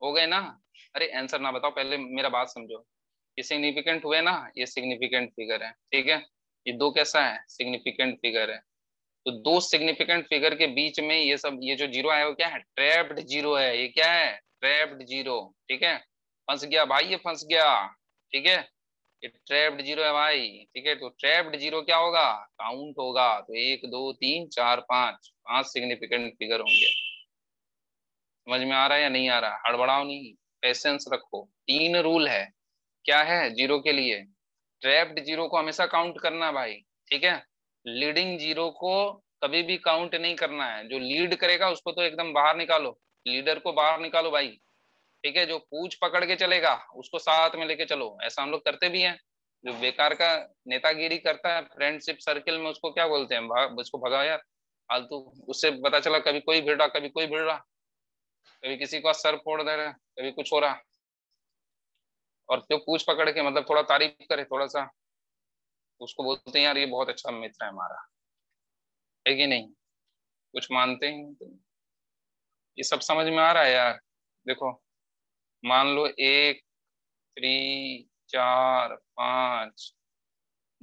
हो गए ना। अरे आंसर ना बताओ, पहले मेरा बात समझो। ये सिग्निफिकेंट हुए ना, ये सिग्निफिकेंट फिगर है, ठीक है। ये दो कैसा है, सिग्निफिकेंट फिगर है। तो दो सिग्निफिकेंट फिगर के बीच में ये सब, ये जो जीरो है वो क्या है, ट्रैप्ड जीरो है, ये क्या है, ट्रैप्ड जीरो, ठीक है। फंस गया भाई, ये फंस गया, ठीक है, ये ट्रैप्ड जीरो है भाई, ठीक है। तो ट्रैप्ड जीरो क्या होगा, काउंट होगा, तो एक दो तीन चार पांच, पांच सिग्निफिकेंट फिगर होंगे। समझ में आ रहा है या नहीं आ रहा, हड़बड़ाओ नहीं, पेशेंस रखो। तीन रूल है, क्या है जीरो के लिए, ट्रैप्ड जीरो को हमेशा काउंट करना भाई, ठीक है। लीडिंग जीरो को कभी भी काउंट नहीं करना है, जो लीड करेगा उसको तो एकदम बाहर निकालो, लीडर को बाहर निकालो भाई, ठीक है। जो पूछ पकड़ के चलेगा उसको साथ में लेके चलो, ऐसा हम लोग करते भी हैं। जो बेकार का नेतागिरी करता है फ्रेंडशिप सर्किल में, उसको क्या बोलते हैं, उसको भगाओ यार, फालतू। उससे पता चला कभी कोई भिड़ रहा, कभी कोई भिड़ रहा, कभी किसी का सर फोड़ दे रहा, कभी कुछ हो रहा, और जो पूछ पकड़ के मतलब थोड़ा तारीफ करे थोड़ा सा, उसको बोलते हैं यार ये बहुत अच्छा मित्र है हमारा, है कि नहीं, कुछ मानते हैं तो। ये सब समझ में आ रहा है यार। देखो मान लो एक, थ्री, चार, पांच,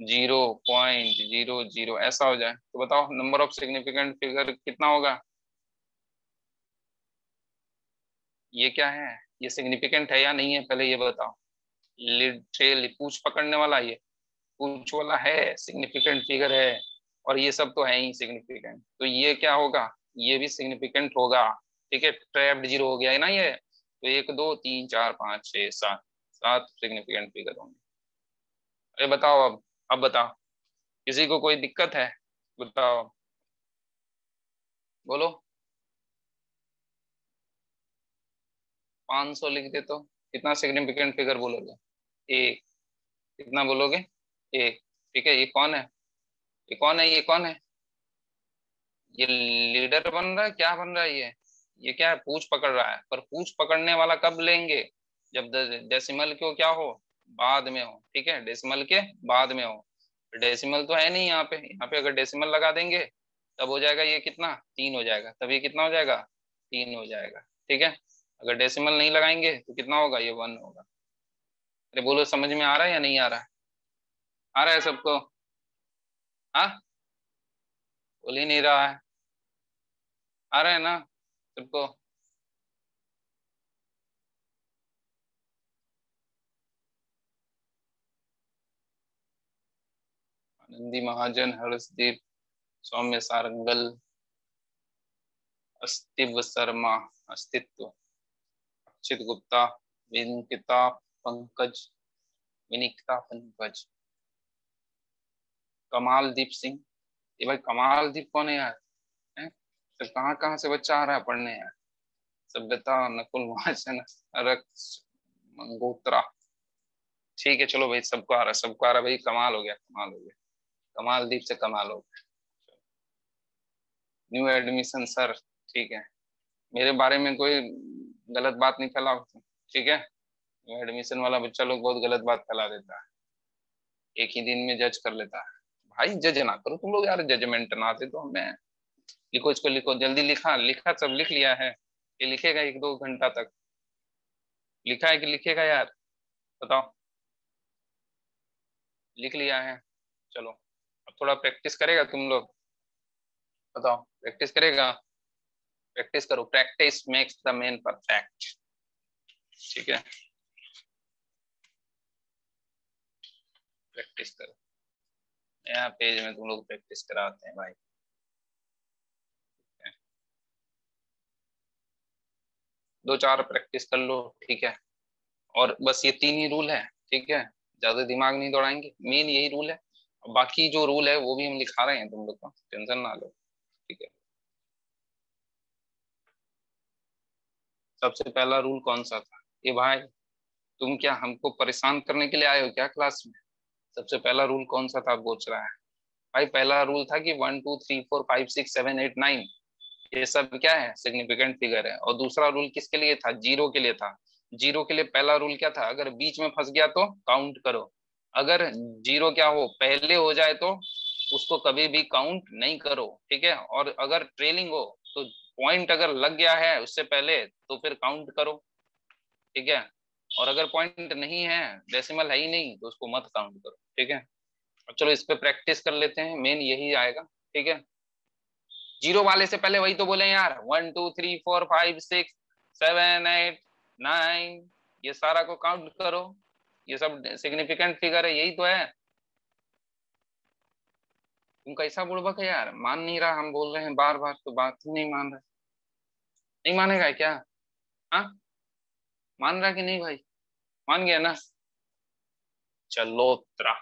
0.00 ऐसा हो जाए, तो बताओ नंबर ऑफ सिग्निफिकेंट फिगर कितना होगा। ये क्या है, ये सिग्निफिकेंट है या नहीं है, पहले ये बताओ। लिटरली पूछ पकड़ने वाला, ये पूछ वाला है, सिग्निफिकेंट फिगर है, और ये सब तो है ही सिग्निफिकेंट, तो ये क्या होगा, ये भी सिग्निफिकेंट होगा, ठीक है। ट्रैप्ड जीरो हो गया है ना ये, तो एक दो तीन चार पाँच छः सात, सात सिग्निफिकेंट फिगर होंगे। अरे बताओ अब बताओ, किसी को कोई दिक्कत है, बताओ, बोलो। 500 लिख दे तो कितना सिग्निफिकेंट फिगर बोलोगे, एक, कितना बोलोगे, एक, ठीक है। ये कौन है, ये कौन है, ये कौन है, ये लीडर बन रहा है, क्या बन रहा है ये क्या है, पूछ पकड़ रहा है, पर पूछ पकड़ने वाला कब लेंगे, जब डेसिमल क्यों क्या हो, बाद में हो, ठीक है, डेसिमल के बाद में हो। डेसिमल तो है नहीं यहाँ पे, यहाँ पे अगर डेसिमल लगा देंगे तब हो जाएगा ये कितना, तीन हो जाएगा, तब ये कितना हो जाएगा, तीन हो जाएगा, ठीक है। अगर डेसिमल नहीं लगाएंगे तो कितना होगा, ये वन होगा। अरे बोलो समझ में आ रहा है या नहीं आ रहा है, आ रहा है सबको, हाँ, बोल ही नहीं रहा है, आ रहा है ना सबको। आनंदी महाजन, हर्षदीप, सौम्य सारंगल, अस्तिव शर्मा, अस्तित्व, अक्षित गुप्ता, विनिकिता पंकज, विनिकिता पंकज, कमालदीप सिंह। ये भाई कमालदीप कौन है यार, है? तो कहाँ कहाँ से बच्चा आ रहा है पढ़ने यार, सभ्यता, नकुल वाचन, अरक, मंगोत्रा, ठीक है चलो भाई, सबको आ रहा है, सबको आ रहा है भाई, कमाल हो गया, कमाल हो गया, कमालदीप से कमाल हो गया। न्यू एडमिशन सर, ठीक है, मेरे बारे में कोई गलत बात नहीं फैलाओ, ठीक है। एडमिशन वाला बच्चा लोग बहुत गलत बात फैला देता है, एक ही दिन में जज कर लेता है। भाई जज ना करो तुम लोग यार, जजमेंट ना दे तो हमें। लिखो इसको, लिखो जल्दी, लिखा लिखा सब लिख लिया है, ये लिखेगा एक दो घंटा तक, लिखा है कि लिखेगा यार, बताओ। लिख लिया है, चलो अब थोड़ा प्रैक्टिस करेगा तुम लोग, बताओ प्रैक्टिस करेगा, प्रैक्टिस करो, practice makes the man perfect, ठीक है, प्रैक्टिस करो। यहाँ पेज में तुम लोग प्रैक्टिस कराते हैं भाई, दो चार प्रैक्टिस कर लो, ठीक है। और बस ये तीन ही रूल है, ठीक है, ज्यादा दिमाग नहीं दौड़ाएंगे, मेन यही रूल है। बाकी जो रूल है वो भी हम लिखा रहे हैं, तुम लोग को टेंशन ना लो, ठीक है। सबसे पहला रूल कौन सा था ये भाई, तुम क्या हमको परेशान करने के लिए आए हो क्या क्लास में? सबसे पहला रूल कौन सा था पूछ रहा है भाई? पहला रूल था कि 1 2 3 4 5 6 7 8 9 ये सब क्या है, सिग्निफिकेंट फिगर है। और दूसरा रूल किसके लिए था? जीरो के लिए था। जीरो के लिए पहला रूल क्या था? अगर बीच में फंस गया तो काउंट करो। अगर जीरो क्या हो, पहले हो जाए तो उसको कभी भी काउंट नहीं करो, ठीक है। और अगर ट्रेलिंग हो तो पॉइंट अगर लग गया है उससे पहले तो फिर काउंट करो, ठीक है। और अगर पॉइंट नहीं है, डेसिमल है ही नहीं, तो उसको मत काउंट करो, ठीक है। अब चलो इस पे प्रैक्टिस कर लेते हैं, मेन यही आएगा, ठीक है। जीरो वाले से पहले वही तो बोले यार, 1 2 3 4 5 6 7 8 9, ये सारा को काउंट करो। ये सब सिग्निफिकेंट फिगर है, यही तो है। तुम कैसा बुड़बक है यार, मान नहीं रहा, हम बोल रहे हैं बार बार तो बात ही नहीं मान रहा। नहीं मानेगा क्या? हाँ, मान रहा कि नहीं भाई? मान गया ना? चलो त्रा,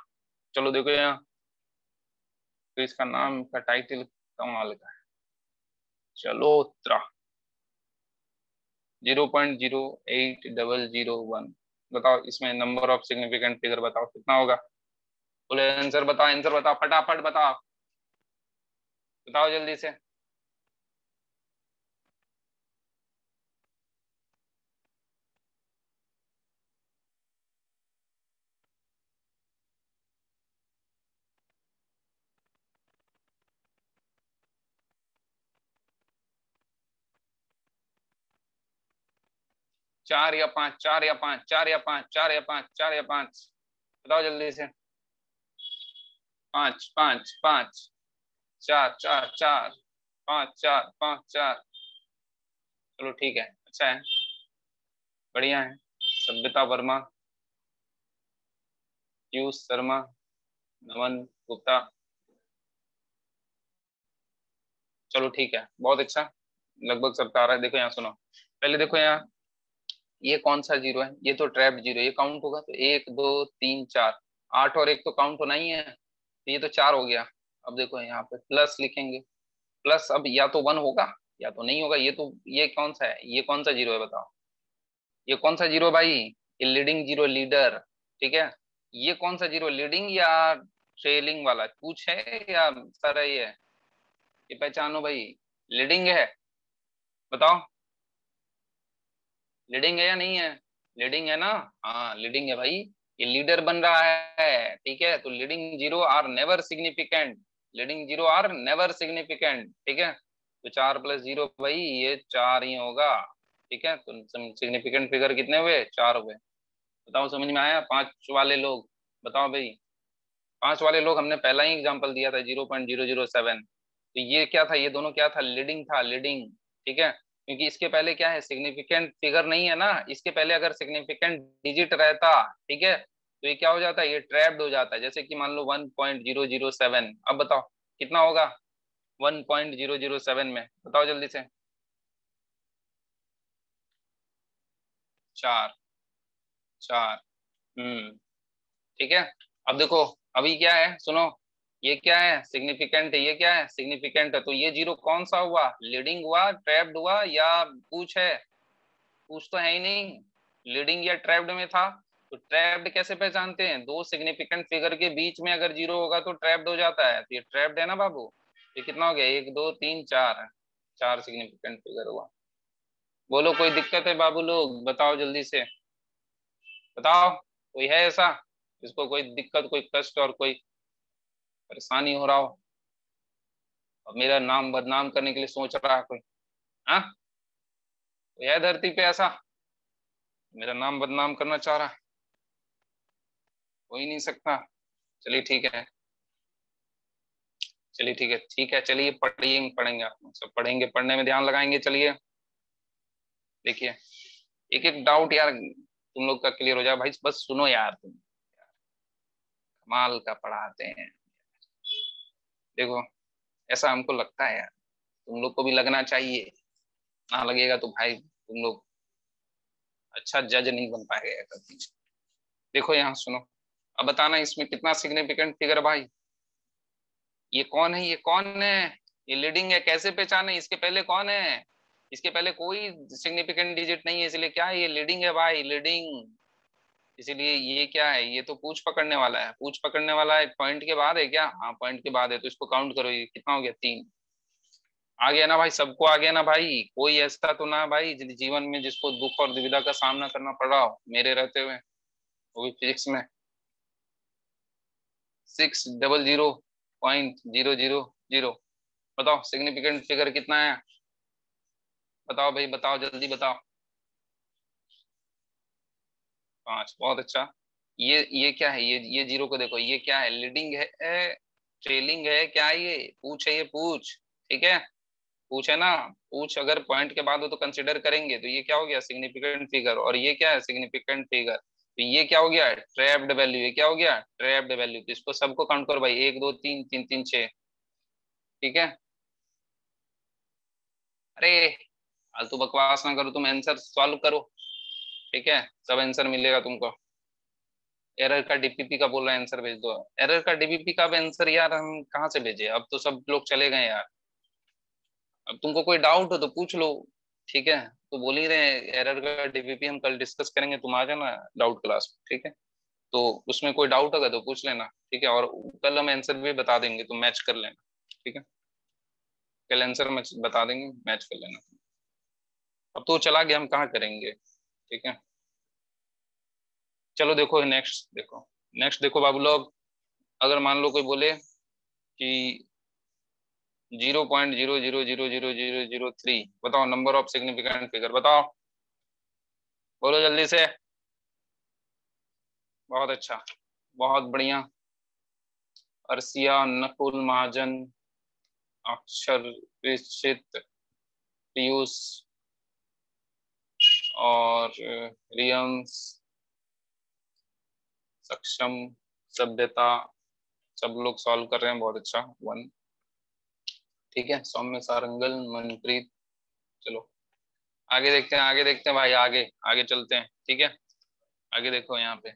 चलो देखो यहाँ, तो इसका नाम का टाइटल कमाल का है। चलो त्रा 0.08001। बताओ इसमें नंबर ऑफ सिग्निफिकेंट फिगर बताओ कितना होगा? बोले आंसर बताओ, आंसर बताओ, फटाफट बताओ, बताओ जल्दी से। चार या पांच, चार या पांच, चार या पांच, चार या पांच, चार या पांच, बताओ जल्दी से। पांच पांच पांच, चार चार चार, पांच चार, पांच चार। चलो ठीक है, अच्छा है, बढ़िया है। सभ्यता वर्मा, पीयूष शर्मा, नमन गुप्ता। चलो ठीक है, बहुत अच्छा, लगभग सबका आ रहा है। देखो यहाँ सुनो, पहले देखो यहाँ, ये कौन सा जीरो है? ये तो ट्रैप्ड जीरो, ये काउंट होगा तो 1 2 3 4, 8 और 1 तो काउंट होना ही है, तो ये तो 4 हो गया। अब देखो यहाँ पे प्लस लिखेंगे, प्लस अब या तो 1 होगा या तो नहीं होगा। ये तो, ये कौन सा है, ये कौन सा जीरो है बताओ? ये कौन सा जीरो भाई? ये लीडिंग जीरो, लीडर, ठीक है। ये कौन सा जीरो, लीडिंग या ट्रेलिंग वाला पूछ है या सर है ये पहचानो भाई। लीडिंग है, बताओ, लीडिंग है या नहीं है? लीडिंग है ना? हाँ लीडिंग है भाई, ये लीडर बन रहा है, ठीक है। तो leading zero are never significant, leading zero are never significant, ठीक है। तो 4 + 0 भाई, ये 4 ही होगा, ठीक है। तो सिग्निफिकेंट फिगर कितने हुए? 4 हुए। बताओ समझ में आया? पांच वाले लोग बताओ भाई। पांच वाले लोग हमने पहला ही एग्जांपल दिया था, 0.007। तो ये क्या था? ये दोनों क्या था? लीडिंग था, लीडिंग, ठीक है। क्योंकि इसके पहले क्या है, सिग्निफिकेंट फिगर नहीं है ना, इसके पहले अगर सिग्निफिकेंट डिजिट रहता, ठीक है, तो ये क्या हो जाता है, ये ट्रैप्ड हो जाता है। जैसे कि मान लो 1.007, अब बताओ कितना होगा 1.007 में? बताओ जल्दी से। 4, 4, ठीक है। अब देखो, अभी क्या है सुनो, ये क्या है, सिग्निफिकेंट है, ये क्या है, सिग्निफिकेंट है। तो ये जीरो कौन सा हुआ? लीडिंग हुआ, ट्रैप्ड हुआ, या पूछ है? पूछ तो है ही नहीं, लीडिंग या ट्रैप्ड में था। तो ट्रैप्ड कैसे पहचानते हैं? दो सिग्निफिकेंट फिगर के बीच में अगर जीरो होगा तो ट्रैप्ड हो जाता है, तो ये ट्रैप्ड है ना बाबू। ये कितना हो गया, 1 2 3 4, 4 सिग्निफिकेंट फिगर हुआ। बोलो कोई दिक्कत है बाबू लोग, बताओ जल्दी से, बताओ कोई है ऐसा जिसको कोई दिक्कत, कोई कष्ट और कोई परेशानी हो रहा हो, और मेरा नाम बदनाम करने के लिए सोच रहा है कोई? हाँ, कोई है धरती पे ऐसा मेरा नाम बदनाम करना चाह रहा है? हो ही नहीं सकता। चलिए ठीक है, चलिए ठीक है, ठीक है, चलिए पढ़िए, पढ़ेंगे, आप सब पढ़ेंगे, पढ़ने में ध्यान लगाएंगे। चलिए देखिए, एक एक डाउट यार तुम लोग का क्लियर हो जाए भाई, बस सुनो यार तुम, कमाल का पढ़ाते हैं। देखो, ऐसा हमको लगता है यार, तुम लोग को भी लगना चाहिए, ना लगेगा तो भाई तुम लोग अच्छा जज नहीं बन पाएगा कभी। देखो यहाँ सुनो, अब बताना इसमें कितना सिग्निफिकेंट फिगर है भाई? ये कौन है, ये कौन है? ये लीडिंग है, कैसे पहचाने इसके पहले कौन है? इसके पहले कोई सिग्निफिकेंट डिजिट नहीं है, इसलिए क्या है, ये लीडिंग है भाई, लीडिंग, इसीलिए ये क्या है, ये तो पूछ पकड़ने वाला है, पूछ पकड़ने वाला है, पॉइंट के बाद है क्या, हाँ पॉइंट के बाद है, तो इसको काउंट करो, ये कितना हो गया, 3। आ गया ना भाई, सबको आ गया ना भाई, कोई ऐसा तो ना भाई जीवन में जिसको दुख और दुविधा का सामना करना पड़ रहा हो मेरे रहते हुए, वो भी फिजिक्स में। 600.000। बताओ सिग्निफिकेंट फिगर कितना है, बताओ भाई बताओ, जल्दी बताओ। 5, बहुत अच्छा। ये क्या है, ये जीरो को देखो, ये क्या है, लीडिंग है, ट्रेलिंग है, क्या है ये, पूछ है, ये पूछ, ठीक है, पूछ है ना। पूछ अगर पॉइंट के बाद हो तो कंसिडर करेंगे, तो ये क्या हो गया, सिग्निफिकेंट फिगर, और ये क्या है, सिग्निफिकेंट फिगर, तो ये क्या हो गया, ट्रैप्ड वैल्यू, ये क्या हो गया, ट्रैप्ड वैल्यू, तो इसको सबको काउंट करो भाई, 1 2 3, 3 3 6, ठीक है। अरे फालतू बकवास ना करो, तुम आंसर सॉल्व करो, ठीक है, सब आंसर मिलेगा तुमको। एरर का डीपीपी का बोल रहा है आंसर भेज दो, एरर का डीपीपी का आंसर यार हम कहाँ से भेजे, अब तो सब लोग चले गए यार। अब तुमको कोई डाउट हो तो पूछ लो, ठीक है, तो बोल ही रहे एरर का डीपीपी हम कल डिस्कस करेंगे, तुम आ जाना डाउट क्लास में, ठीक है, तो उसमें कोई डाउट होगा तो पूछ लेना, ठीक है, और कल हम आंसर भी बता देंगे, तो मैच कर लेना, ठीक है, कल आंसर मैच बता देंगे, मैच कर लेना। अब तो चला गया, हम कहाँ करेंगे, ठीक है। चलो देखो नेक्स्ट देखो, नेक्स्ट देखो बाबू लोग, अगर मान लो कोई बोले कि 0.0000003, बताओ नंबर ऑफ सिग्निफिकेंट फिगर, बताओ, बोलो जल्दी से। बहुत अच्छा, बहुत बढ़िया। अर्सिया, नकुल, महाजन, अक्षर, ऋषित, पीयूष, और रियंस, सक्षम, सभ्यता, सब लोग सॉल्व कर रहे हैं, बहुत अच्छा, 1, ठीक है, सौम्य, सारंगल, मनप्रीत। चलो आगे देखते हैं, आगे देखते हैं भाई, आगे आगे चलते हैं, ठीक है। आगे देखो यहाँ पे,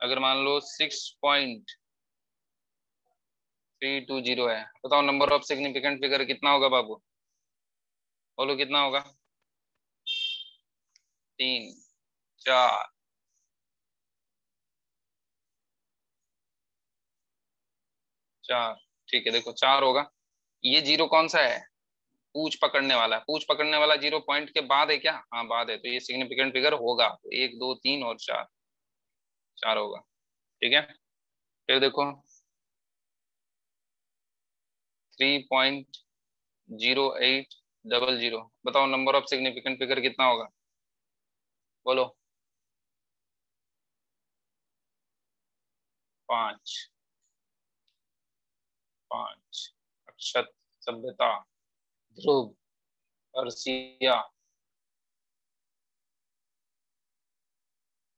अगर मान लो 6.320 है, बताओ नंबर ऑफ सिग्निफिकेंट फिगर कितना होगा बाबू, बोलो कितना होगा, 3 4, 4, ठीक है, देखो 4 होगा। ये जीरो कौन सा है, पूछ पकड़ने वाला है, पूछ पकड़ने वाला जीरो पॉइंट के बाद है क्या, हाँ बाद है, तो ये सिग्निफिकेंट फिगर होगा, तो 1 2 3 और 4, 4 होगा, ठीक है। फिर देखो 3.0800, बताओ नंबर ऑफ सिग्निफिकेंट फिगर कितना होगा, बोलो। 5, 5, अक्षत, सभ्यता, ध्रुव, अर्सिया,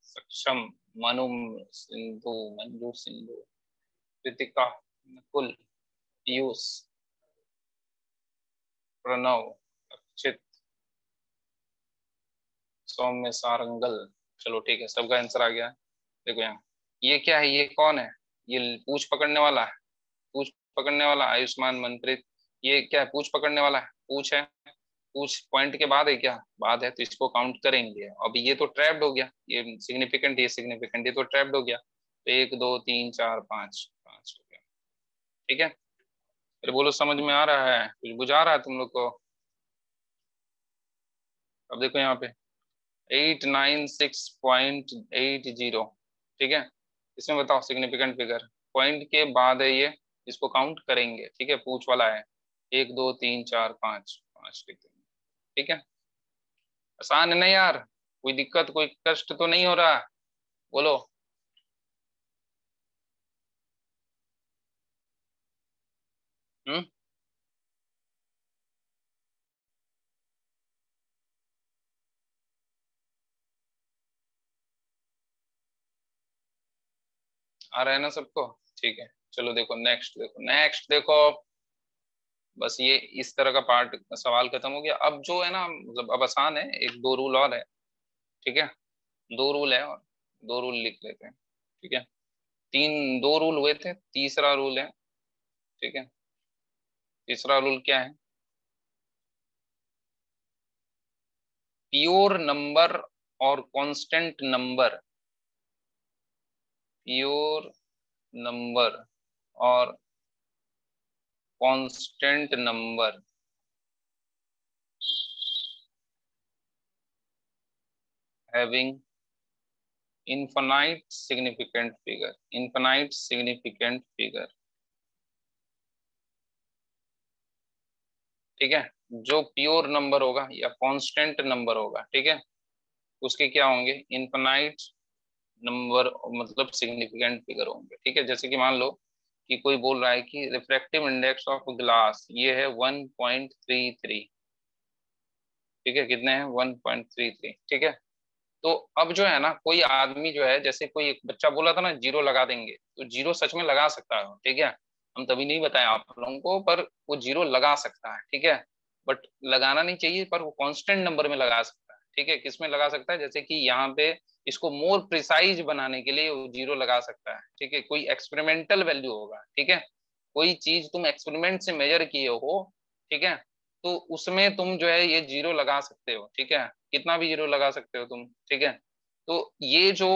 सक्षम, मनु, सिंधु, मंजू सिंधु, कृतिका, नकुल, पीयूष, प्रणव, अक्षित, सौम्य, सारंगल। चलो ठीक है, सबका आंसर आ गया है। देखो यहाँ, ये क्या है, ये कौन है, ये पूछ पकड़ने वाला है, पूछ पकड़ने वाला, आयुष्मान, मनप्रीत, ये क्या है, पूछ पकड़ने वाला है, पूछ है, पूछ पॉइंट के बाद है क्या, बाद है, तो इसको काउंट करेंगे। अब ये तो ट्रैप्ड हो गया, ये सिग्निफिकेंट, ये सिग्निफिकेंट, ये तो ट्रैप्ड हो गया, तो 1 2 3 4 5, 5 हो गया, ठीक है। फिर बोलो समझ में आ रहा है, कुछ बुझा रहा है तुम लोग को। अब देखो यहाँ पे 896.80, ठीक है, इसमें बताओ सिग्निफिकेंट फिगर, पॉइंट के बाद है ये, इसको काउंट करेंगे, ठीक है, पूछ वाला है, 1 2 3 4 5, 5 लिख देंगे, ठीक है। आसान है ना यार, कोई दिक्कत कोई कष्ट तो नहीं हो रहा, बोलो। हम्म, आ रहा है ना सबको, ठीक है। चलो देखो नेक्स्ट, देखो नेक्स्ट देखो, बस ये इस तरह का पार्ट सवाल खत्म हो गया। अब जो है ना, मतलब अब आसान है, एक दो रूल और है, ठीक है, 2 रूल है, और 2 रूल लिख लेते हैं, ठीक है। 2 रूल हुए थे, तीसरा रूल है, ठीक है। तीसरा रूल क्या है, प्योर नंबर और कांस्टेंट नंबर प्योर नंबर और constant number having infinite significant figure, infinite significant figure, ठीक है। जो प्योर नंबर होगा या कांस्टेंट नंबर होगा, ठीक है, उसके क्या होंगे, इनफाइनाइट नंबर, मतलब सिग्निफिकेंट फिगर होंगे, ठीक है। जैसे कि मान लो कि कोई बोल रहा है कि रिफ्रैक्टिव इंडेक्स ऑफ ग्लास ये है 1.33, ठीक है, कितने हैं 1.33, ठीक है। तो अब जो है ना, कोई आदमी जो है, जैसे कोई एक बच्चा बोला था ना जीरो लगा देंगे, तो जीरो सच में लगा सकता है, ठीक है। हम तभी नहीं बताए आप लोगों को, पर वो जीरो लगा सकता है, ठीक है। बट लगाना नहीं चाहिए, पर वो कांस्टेंट नंबर में लगा सकता है, ठीक है। किस में लगा सकता है, जैसे कि यहाँ पे इसको मोर प्रिसाइज बनाने के लिए वो जीरो लगा सकता है, ठीक है। कोई एक्सपेरिमेंटल वैल्यू होगा, ठीक है, कोई चीज तुम एक्सपेरिमेंट से मेजर किए हो, ठीक है, तो उसमें तुम जो है ये जीरो लगा सकते हो, ठीक है, कितना भी जीरो लगा सकते हो तुम, ठीक है। तो ये जो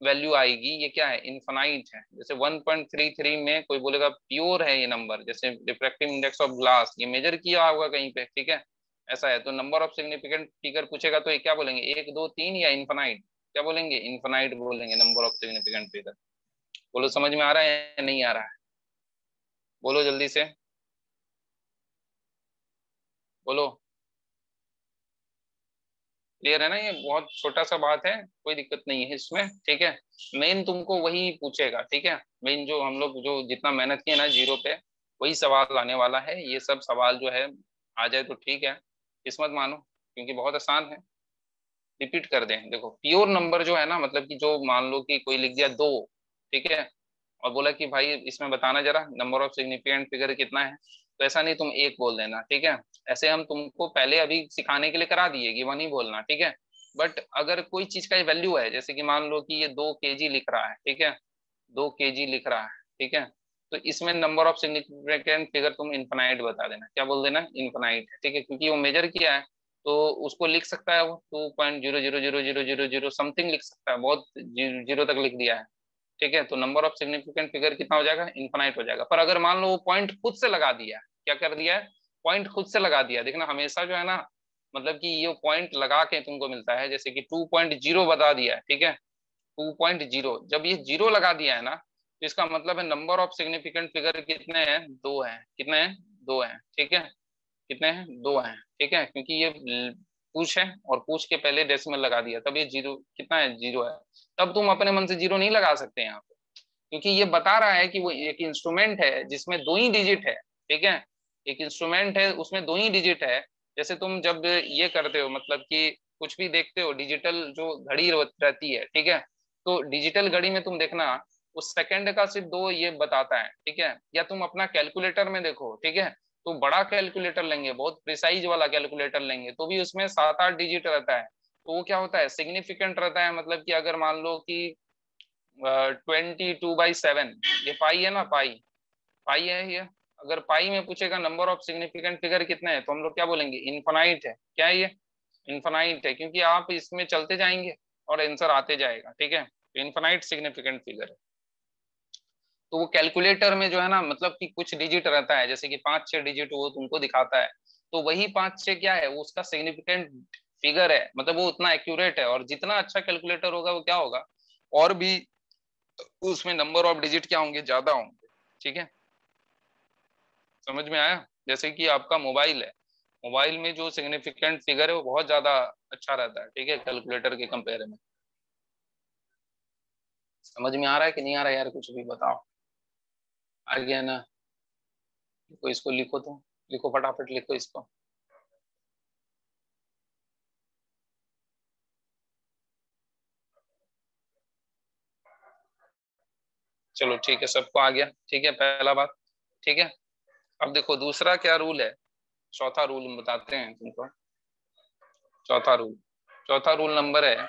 वैल्यू आएगी ये क्या है, इनफाइनाइट है। जैसे 1.33 में कोई बोलेगा प्योर है ये नंबर, जैसे रिफ्रैक्टिव इंडेक्स ऑफ ग्लास ये मेजर किया होगा कहीं पे, ठीक है, ऐसा है। तो नंबर ऑफ सिग्निफिकेंट फिगर पूछेगा तो ये क्या बोलेंगे, एक दो तीन या इनफाइनाइट, क्या बोलेंगे, इनफाइनाइट बोलेंगे नंबर ऑफ सिग्निफिकेंट फिगर। बोलो समझ में आ रहा है या नहीं आ रहा है, बोलो जल्दी से बोलो। क्लियर है ना, ये बहुत छोटा सा बात है, कोई दिक्कत नहीं है इसमें, ठीक है। मेन तुमको वही पूछेगा, ठीक है, मेन जो हम लोग जो जितना मेहनत किए ना जीरो पे, वही सवाल आने वाला है। ये सब सवाल जो है आ जाए तो ठीक है, किस्मत मानो, क्योंकि बहुत आसान है। रिपीट कर दें, देखो प्योर नंबर जो है ना, मतलब कि जो मान लो कि कोई लिख दिया दो, ठीक है, और बोला कि भाई इसमें बताना जरा नंबर ऑफ सिग्निफिकेंट फिगर कितना है, तो ऐसा नहीं तुम एक बोल देना, ठीक है। ऐसे हम तुमको पहले अभी सिखाने के लिए करा दिए कि वन ही बोलना, ठीक है। बट अगर कोई चीज का वैल्यू है, जैसे कि मान लो कि ये 2 kg लिख रहा है, ठीक है, 2 kg लिख रहा है, ठीक है, तो इसमें नंबर ऑफ सिग्निफिकेंट फिगर तुम इनफाइनाइट बता देना, क्या बोल देना, इनफाइनाइट है, ठीक है, क्योंकि वो मेजर किया है, तो उसको लिख सकता है वो 2.000000 समथिंग लिख सकता है, बहुत जीरो तक लिख दिया है, ठीक है। तो नंबर ऑफ सिग्निफिकेंट फिगर कितना हो जाएगा, इनफाइनाइट हो जाएगा। पर अगर मान लो वो पॉइंट खुद से लगा दिया, क्या कर दिया है, पॉइंट खुद से लगा दिया, देखना हमेशा जो है ना, मतलब कि ये पॉइंट लगा के तुमको मिलता है, जैसे कि 2.0 बता दिया है, ठीक है, 2.0 जब ये जीरो लगा दिया है ना, तो इसका मतलब है नंबर ऑफ सिग्निफिकेंट फिगर कितने हैं, दो हैं, कितने हैं, दो हैं, ठीक है, कितने हैं, दो हैं, ठीक है, क्योंकि ये पूछ है और पूछ के पहले डेसिमल लगा दिया, तब ये जीरो कितना है, जीरो है। तब तुम अपने मन से जीरो नहीं लगा सकते यहाँ पे, क्योंकि ये बता रहा है कि वो एक इंस्ट्रूमेंट है जिसमें दो ही डिजिट है, ठीक है, एक इंस्ट्रूमेंट है उसमें दो ही डिजिट है। जैसे तुम जब ये करते हो, मतलब कि कुछ भी देखते हो, डिजिटल जो घड़ी रहती है, ठीक है, तो डिजिटल घड़ी में तुम देखना उस सेकंड का सिर्फ दो ये बताता है, ठीक है। या तुम अपना कैलकुलेटर में देखो, ठीक है, तो बड़ा कैलकुलेटर लेंगे, बहुत प्रिसाइज वाला कैलकुलेटर लेंगे, तो भी उसमें 7-8 डिजिट रहता है, तो वो क्या होता है, सिग्निफिकेंट रहता है। मतलब कि अगर मान लो कि 22/7, ये पाई है ना, पाई, पाई है ये, अगर पाई में पूछेगा नंबर ऑफ सिग्निफिकेंट फिगर कितने हैं, तो हम लोग क्या बोलेंगे, इनफाइनाइट है, क्या है ये, इनफाइनाइट है, क्योंकि आप इसमें चलते जाएंगे और आंसर आते जाएगा, ठीक है, तो इनफाइनाइट सिग्निफिकेंट फिगर है। तो वो कैलकुलेटर में जो है ना, मतलब कि कुछ डिजिट रहता है, जैसे कि 5-6 डिजिट वो तुमको दिखाता है, तो वही 5-6 क्या है, वो उसका सिग्निफिकेंट फिगर है, मतलब वो उतना एक्यूरेट है। और जितना अच्छा कैलकुलेटर होगा वो क्या होगा, और भी उसमें नंबर ऑफ डिजिट क्या होंगे, ज्यादा होंगे, ठीक है, समझ में आया। जैसे कि आपका मोबाइल है, मोबाइल में जो सिग्निफिकेंट फिगर है वो बहुत ज्यादा अच्छा रहता है, ठीक है, कैलकुलेटर के कंपेयर में। समझ में आ रहा है कि नहीं आ रहा है यार, कुछ भी बताओ, आ गया ना। लिखो इसको, लिखो तो, लिखो फटाफट लिखो इसको। चलो ठीक है, सबको आ गया, ठीक है, पहला बात, ठीक है। अब देखो दूसरा क्या रूल है, चौथा रूल हम बताते हैं तुमको। चौथा रूल, चौथा रूल नंबर है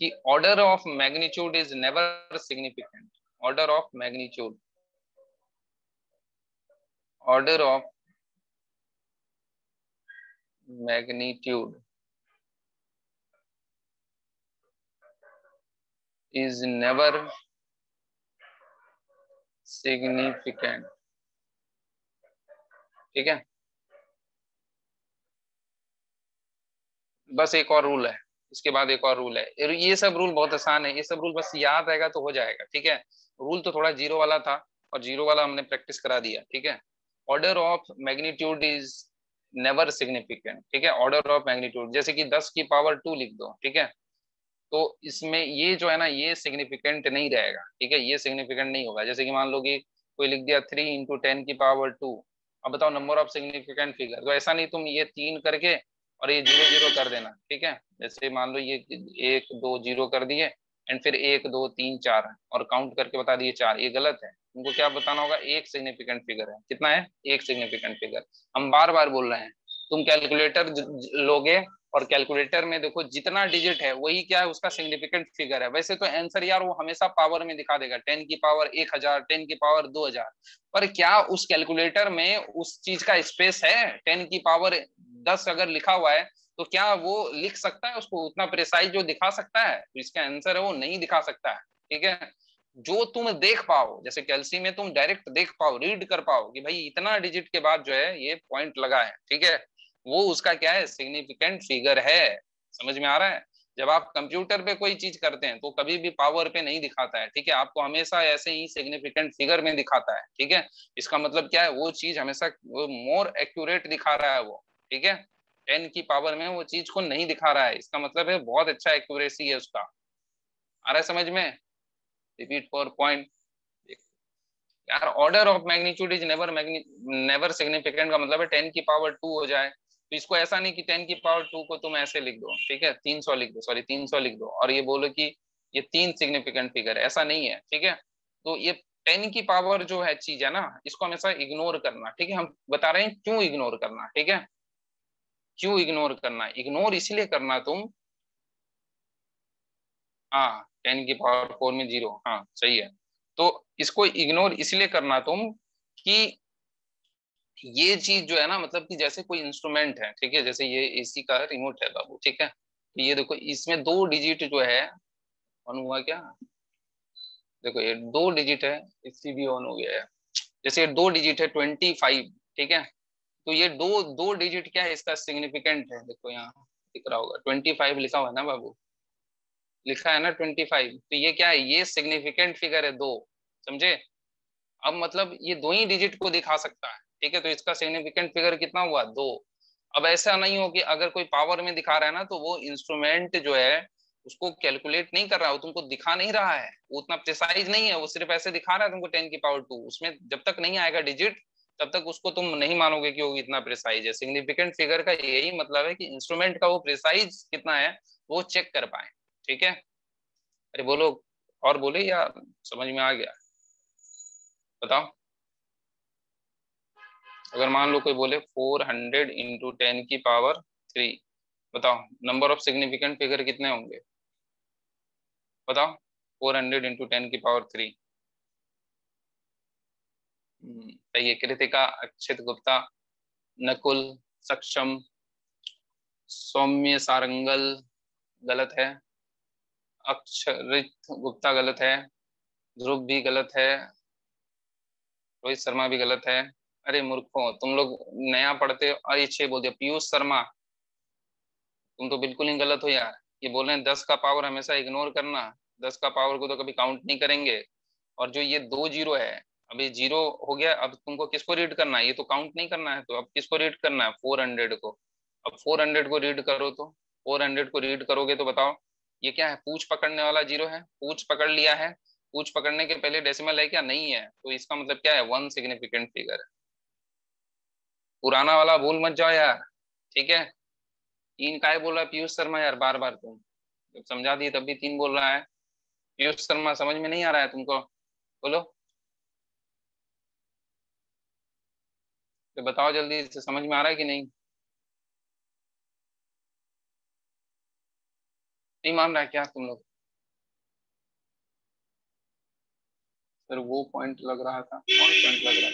कि order of magnitude is never significant. Order of magnitude, order of magnitude is never significant, ठीक है। बस एक और रूल है, इसके बाद एक और रूल है। ये सब रूल बहुत आसान है, ये सब रूल बस याद रहेगा तो हो जाएगा, ठीक है। रूल तो थोड़ा जीरो वाला था, और जीरो वाला हमने प्रैक्टिस करा दिया, ठीक है। Order of magnitude is never significant, ठीक है। ऑर्डर ऑफ मैग्नीट्यूड जैसे कि 10 की पावर 2 लिख दो, ठीक है। तो इसमें ये जो है ना, ये सिग्निफिकेंट नहीं रहेगा, ठीक है। ये सिग्निफिकेंट नहीं होगा। जैसे कि मान लो कि कोई लिख दिया 3 × 10 की पावर 2। अब बताओ नंबर ऑफ सिग्निफिकेंट फिगर, तो ऐसा नहीं तुम ये 3 करके और ये 0 0 कर देना, ठीक है। जैसे मान लो ये 1 2 0 कर दिए, एंड फिर 1 2 3 4 और काउंट करके बता दिए 4, ये गलत है। तुमको क्या बताना होगा, एक सिग्निफिकेंट फिगर है। कितना है, एक सिग्निफिकेंट फिगर। हम बार बार बोल रहे हैं, तुम कैलकुलेटर लोगे और कैलकुलेटर में देखो जितना डिजिट है वही क्या है, उसका सिग्निफिकेंट फिगर है। वैसे तो आंसर यार वो हमेशा पावर में दिखा देगा, 10 की पावर 1000, 10 की पावर 2000। पर क्या उस कैलकुलेटर में उस चीज का स्पेस है? 10 की पावर 10 अगर लिखा हुआ है तो क्या वो लिख सकता है उसको उतना प्रिसाइज जो दिखा सकता है? तो इसका आंसर है वो नहीं दिखा सकता है, ठीक है। जो तुम देख पाओ, जैसे कैल्सी में तुम डायरेक्ट देख पाओ, रीड कर पाओ कि भाई इतना डिजिट के बाद जो है ये पॉइंट लगा है, ठीक है, वो उसका क्या है, सिग्निफिकेंट फिगर है। समझ में आ रहा है? जब आप कंप्यूटर पे कोई चीज करते हैं तो कभी भी पावर पे नहीं दिखाता है, ठीक है, आपको हमेशा ऐसे ही सिग्निफिकेंट फिगर में दिखाता है, ठीक है। इसका मतलब क्या है, वो चीज हमेशा वो मोर एक्यूरेट दिखा रहा है वो, ठीक है। 10 की पावर में वो चीज को नहीं दिखा रहा है, इसका मतलब है बहुत अच्छा एक्यूरेसी है उसका। आ रहा है समझ में? Repeat for point. यार order of magnitude is never never significant का मतलब है 10 की पावर 2 हो जाए। तो इसको ऐसा नहीं कि 10 की पावर 2 को तुम ऐसे लिख दो, ठीक है, 300 लिख दो, सॉरी 300 लिख दो, और ये बोलो कि ये 3 सिग्निफिकेंट फिगर है, ऐसा नहीं है, ठीक है। तो ये 10 की पावर जो है चीज है ना, इसको हमेशा इग्नोर करना, ठीक है। हम बता रहे हैं क्यों इग्नोर करना, ठीक है। क्यों इग्नोर करना, इग्नोर इसलिए करना तुम, हाँ 10 की पावर 4 में 0, हाँ सही है। तो इसको इग्नोर इसलिए करना तुम कि ये चीज जो है ना, मतलब कि जैसे कोई इंस्ट्रूमेंट है, ठीक है, जैसे ये एसी का रिमोट है बाबू, ठीक है। तो ये देखो इसमें 2 डिजिट जो है, ऑन हुआ क्या? देखो ये 2 डिजिट है, एसी भी ऑन हो गया है। जैसे ये 2 डिजिट है 25, ठीक है। तो ये दो दो डिजिट क्या है, इसका सिग्निफिकेंट है। देखो यहाँ दिख रहा होगा 25 लिखा हुआ है ना बाबू, लिखा है ना 25। तो ये क्या है, ये सिग्निफिकेंट फिगर है 2, समझे? अब मतलब ये 2 ही डिजिट को दिखा सकता है, ठीक है। तो इसका सिग्निफिकेंट फिगर कितना हुआ, 2। अब ऐसा नहीं हो कि अगर कोई पावर में दिखा रहा है ना, तो वो इंस्ट्रूमेंट जो है उसको कैलकुलेट नहीं कर रहा, वो तुमको दिखा नहीं रहा है, वो उतना प्रिसाइज नहीं है, वो सिर्फ ऐसे दिखा रहा है तुमको 10 की पावर 2। उसमें जब तक नहीं आएगा डिजिट तब तक उसको तुम नहीं मानोगे कि वो इतना प्रिसाइज है। सिग्निफिकेंट फिगर का यही मतलब है कि इंस्ट्रूमेंट का वो प्रिसाइज कितना है वो चेक कर पाए, ठीक है। अरे बोलो, और बोले या समझ में आ गया? बताओ। अगर मान लो कोई बोले 400 × 10 की पावर 3, बताओ नंबर ऑफ सिग्निफिकेंट फिगर कितने होंगे? बताओ 400 × 10 की पावर 3। सही है। कृतिका, अक्षित गुप्ता, नकुल, सक्षम, सौम्य सारंगल गलत है, अक्षरित गुप्ता गलत है, ध्रुव भी गलत है, रोहित शर्मा भी गलत है। अरे मूर्खों, तुम लोग नया पढ़ते हो। अरे 6 बोल दिया, पीयूष शर्मा, तुम तो बिल्कुल ही गलत हो यार। ये बोल रहे हैं 10 का पावर हमेशा इग्नोर करना, 10 का पावर को तो कभी काउंट नहीं करेंगे। और जो ये 2 0 है, अभी 0 हो गया, अब तुमको किसको रीड करना है, ये तो काउंट नहीं करना है, तो अब किसको रीड करना है, 400 को। अब 400 को रीड करो, तो 400 को रीड करोगे तो बताओ ये क्या है, पूछ पकड़ने वाला 0 है, पूछ पकड़ लिया है। पूछ पकड़ने के पहले डेसिमल है क्या, नहीं है, तो इसका मतलब क्या है, 1 सिग्निफिकेंट फिगर है। पुराना वाला भूल मत जाओ यार, ठीक है। 3 काय बोल रहा है पीयूष शर्मा यार, बार बार तुम जब समझा दिए तब भी 3 बोल रहा है। पीयूष शर्मा समझ में नहीं आ रहा है तुमको? बोलो, तो बताओ जल्दी से, समझ में आ रहा है कि नहीं? नहीं मान रहा है क्या तुम लोग? सर वो पॉइंट लग रहा था, कौन पॉइंट लग रहा है?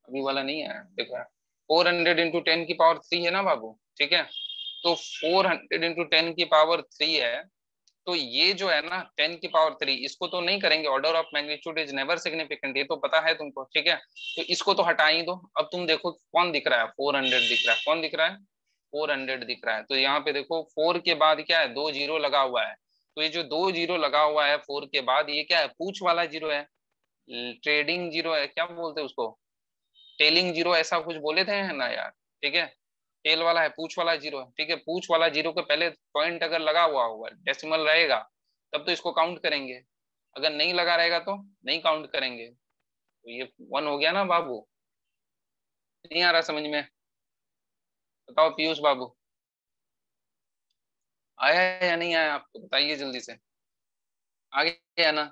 अभी वाला नहीं है, देखो 400 × 10 की पावर 3 है ना बाबू, ठीक है। तो 400 × 10 की पावर 3 है, तो ये जो है ना 10⁻³ इसको तो नहीं करेंगे, order of magnitude is never significant, ये तो पता है तुमको, ठीक है। तो इसको तो हटा ही दो। अब तुम देखो कौन दिख रहा है, 400 दिख रहा है, कौन दिख रहा है, 400 दिख रहा है। तो यहाँ पे देखो 4 के बाद क्या है, 2 जीरो लगा हुआ है। तो ये जो 2 जीरो लगा हुआ है 4 के बाद, ये क्या है, पूछ वाला जीरो है, ट्रेडिंग जीरो है, क्या बोलते हैं उसको, टेलिंग जीरो, ऐसा कुछ बोले थे है ना यार, ठीक है। टेल वाला है, पूछ वाला जीरो है, ठीक है। पूछ वाला जीरो के पहले पॉइंट अगर लगा हुआ होगा, डेसिमल रहेगा, तब तो इसको काउंट करेंगे। अगर नहीं लगा रहेगा तो नहीं काउंट करेंगे। तो ये 1 हो गया ना बाबू। नहीं आ रहा समझ में? बताओ पीयूष बाबू, आया है या नहीं आया आपको, बताइए जल्दी से। आ गया ना?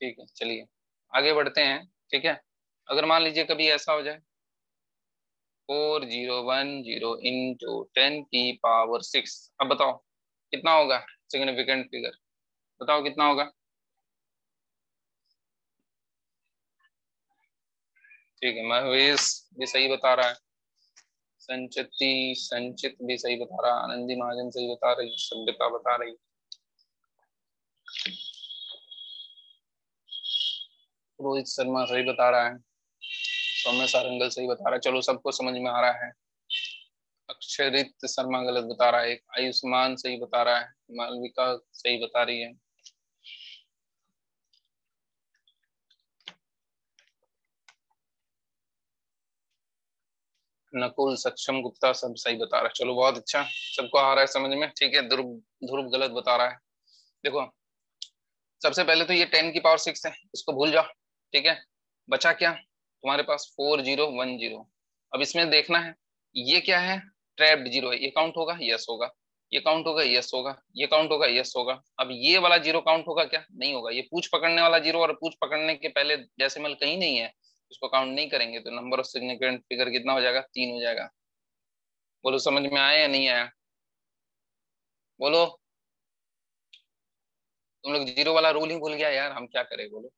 ठीक है, चलिए आगे बढ़ते हैं, ठीक है। अगर मान लीजिए कभी ऐसा हो जाए, 4010 × 10⁶, अब बताओ कितना होगा सिग्निफिकेंट फिगर, बताओ कितना होगा। ठीक है, महेश भी सही बता रहा है, संचित भी सही बता रहा है, आनंदी महाजन सही बता रही, सभ्यता बता रही, रोहित शर्मा सही बता रहा है, सौम्य सारंगल सही बता रहा है, चलो सबको समझ में आ रहा है। अक्षरित शर्मा गलत बता रहा है, एक आयुष्मान सही बता रहा है, मालविका सही बता रही है, नकुल सक्षम गुप्ता सब सही बता रहा है। चलो बहुत अच्छा, सबको आ रहा है समझ में, ठीक है। ध्रुव ध्रुव गलत बता रहा है। देखो सबसे पहले तो ये 10⁶ है, इसको भूल जाओ, ठीक है। बचा क्या तुम्हारे पास, 4010। अब इसमें देखना है ये क्या है, ट्रैप्ड जीरो है, ये काउंट होगा, यस होगा, ये काउंट होगा, यस होगा, ये काउंट होगा, यस होगा। अब ये वाला जीरो काउंट होगा क्या, नहीं होगा। ये पूछ पकड़ने वाला जीरो, और पूछ पकड़ने के पहले डेसिमल कहीं नहीं है, इसको काउंट नहीं करेंगे। तो नंबर ऑफ सिग्निफिकेंट फिगर कितना हो जाएगा, 3 हो जाएगा। बोलो समझ में आया या नहीं आया, बोलो। तुम लोग जीरो वाला रूल ही भूल गया यार, हम क्या करें बोलो।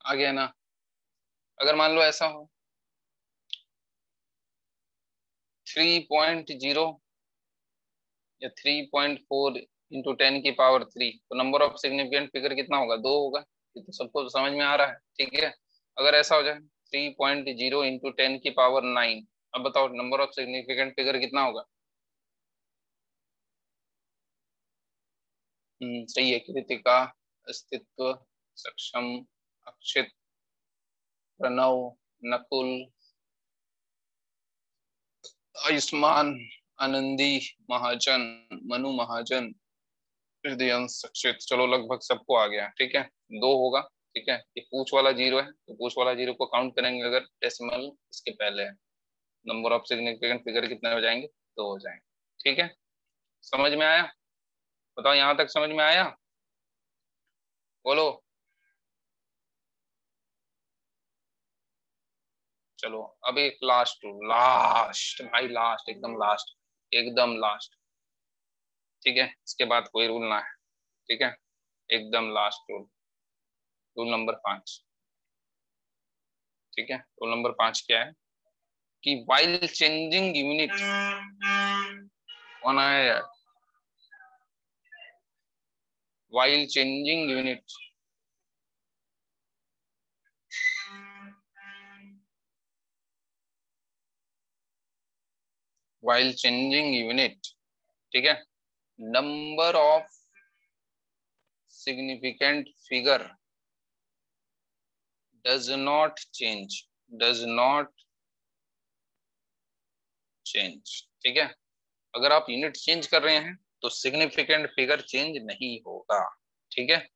आ गया ना? अगर मान लो ऐसा हो 3.0 या 3.4 × 10⁻³ तो नंबर ऑफ सिग्निफिकेंट फिगर कितना होगा, 2 होगा। ये तो सबको समझ में आ रहा है, ठीक है। अगर ऐसा हो जाए 3.0 × 10⁻৯, अब बताओ नंबर ऑफ सिग्निफिकेंट फिगर कितना होगा। सही है, कृतिका, अस्तित्व, सक्षम, अक्षित, प्रणव, नकुल, आयुष्मान, आनंदी महाजन, मनु महाजन, हृदय सक्षित। चलो लगभग सबको आ गया, ठीक है। 2 होगा, ठीक है। ये पूछ वाला जीरो है, तो पूछ वाला जीरो को काउंट करेंगे अगर डेसिमल इसके पहले है। नंबर ऑफ सिग्निफिकेंट फिगर कितने हो जाएंगे, 2 हो जाएंगे, ठीक है। समझ में आया, बताओ यहाँ तक समझ में आया, बोलो। चलो अब एक लास्ट रूल, लास्ट भाई, लास्ट, एकदम लास्ट, एकदम लास्ट, ठीक है। इसके बाद कोई रूल ना है, ठीक है। एकदम लास्ट रूल, रूल नंबर 5, ठीक है। रूल नंबर 5 क्या है कि वाइल चेंजिंग यूनिट, कौन आया यार, while changing unit, while changing unit, ठीक है, number of significant figure does not change, does not change, ठीक है। अगर आप यूनिट चेंज कर रहे हैं तो सिग्निफिकेंट फिगर चेंज नहीं होगा, ठीक है।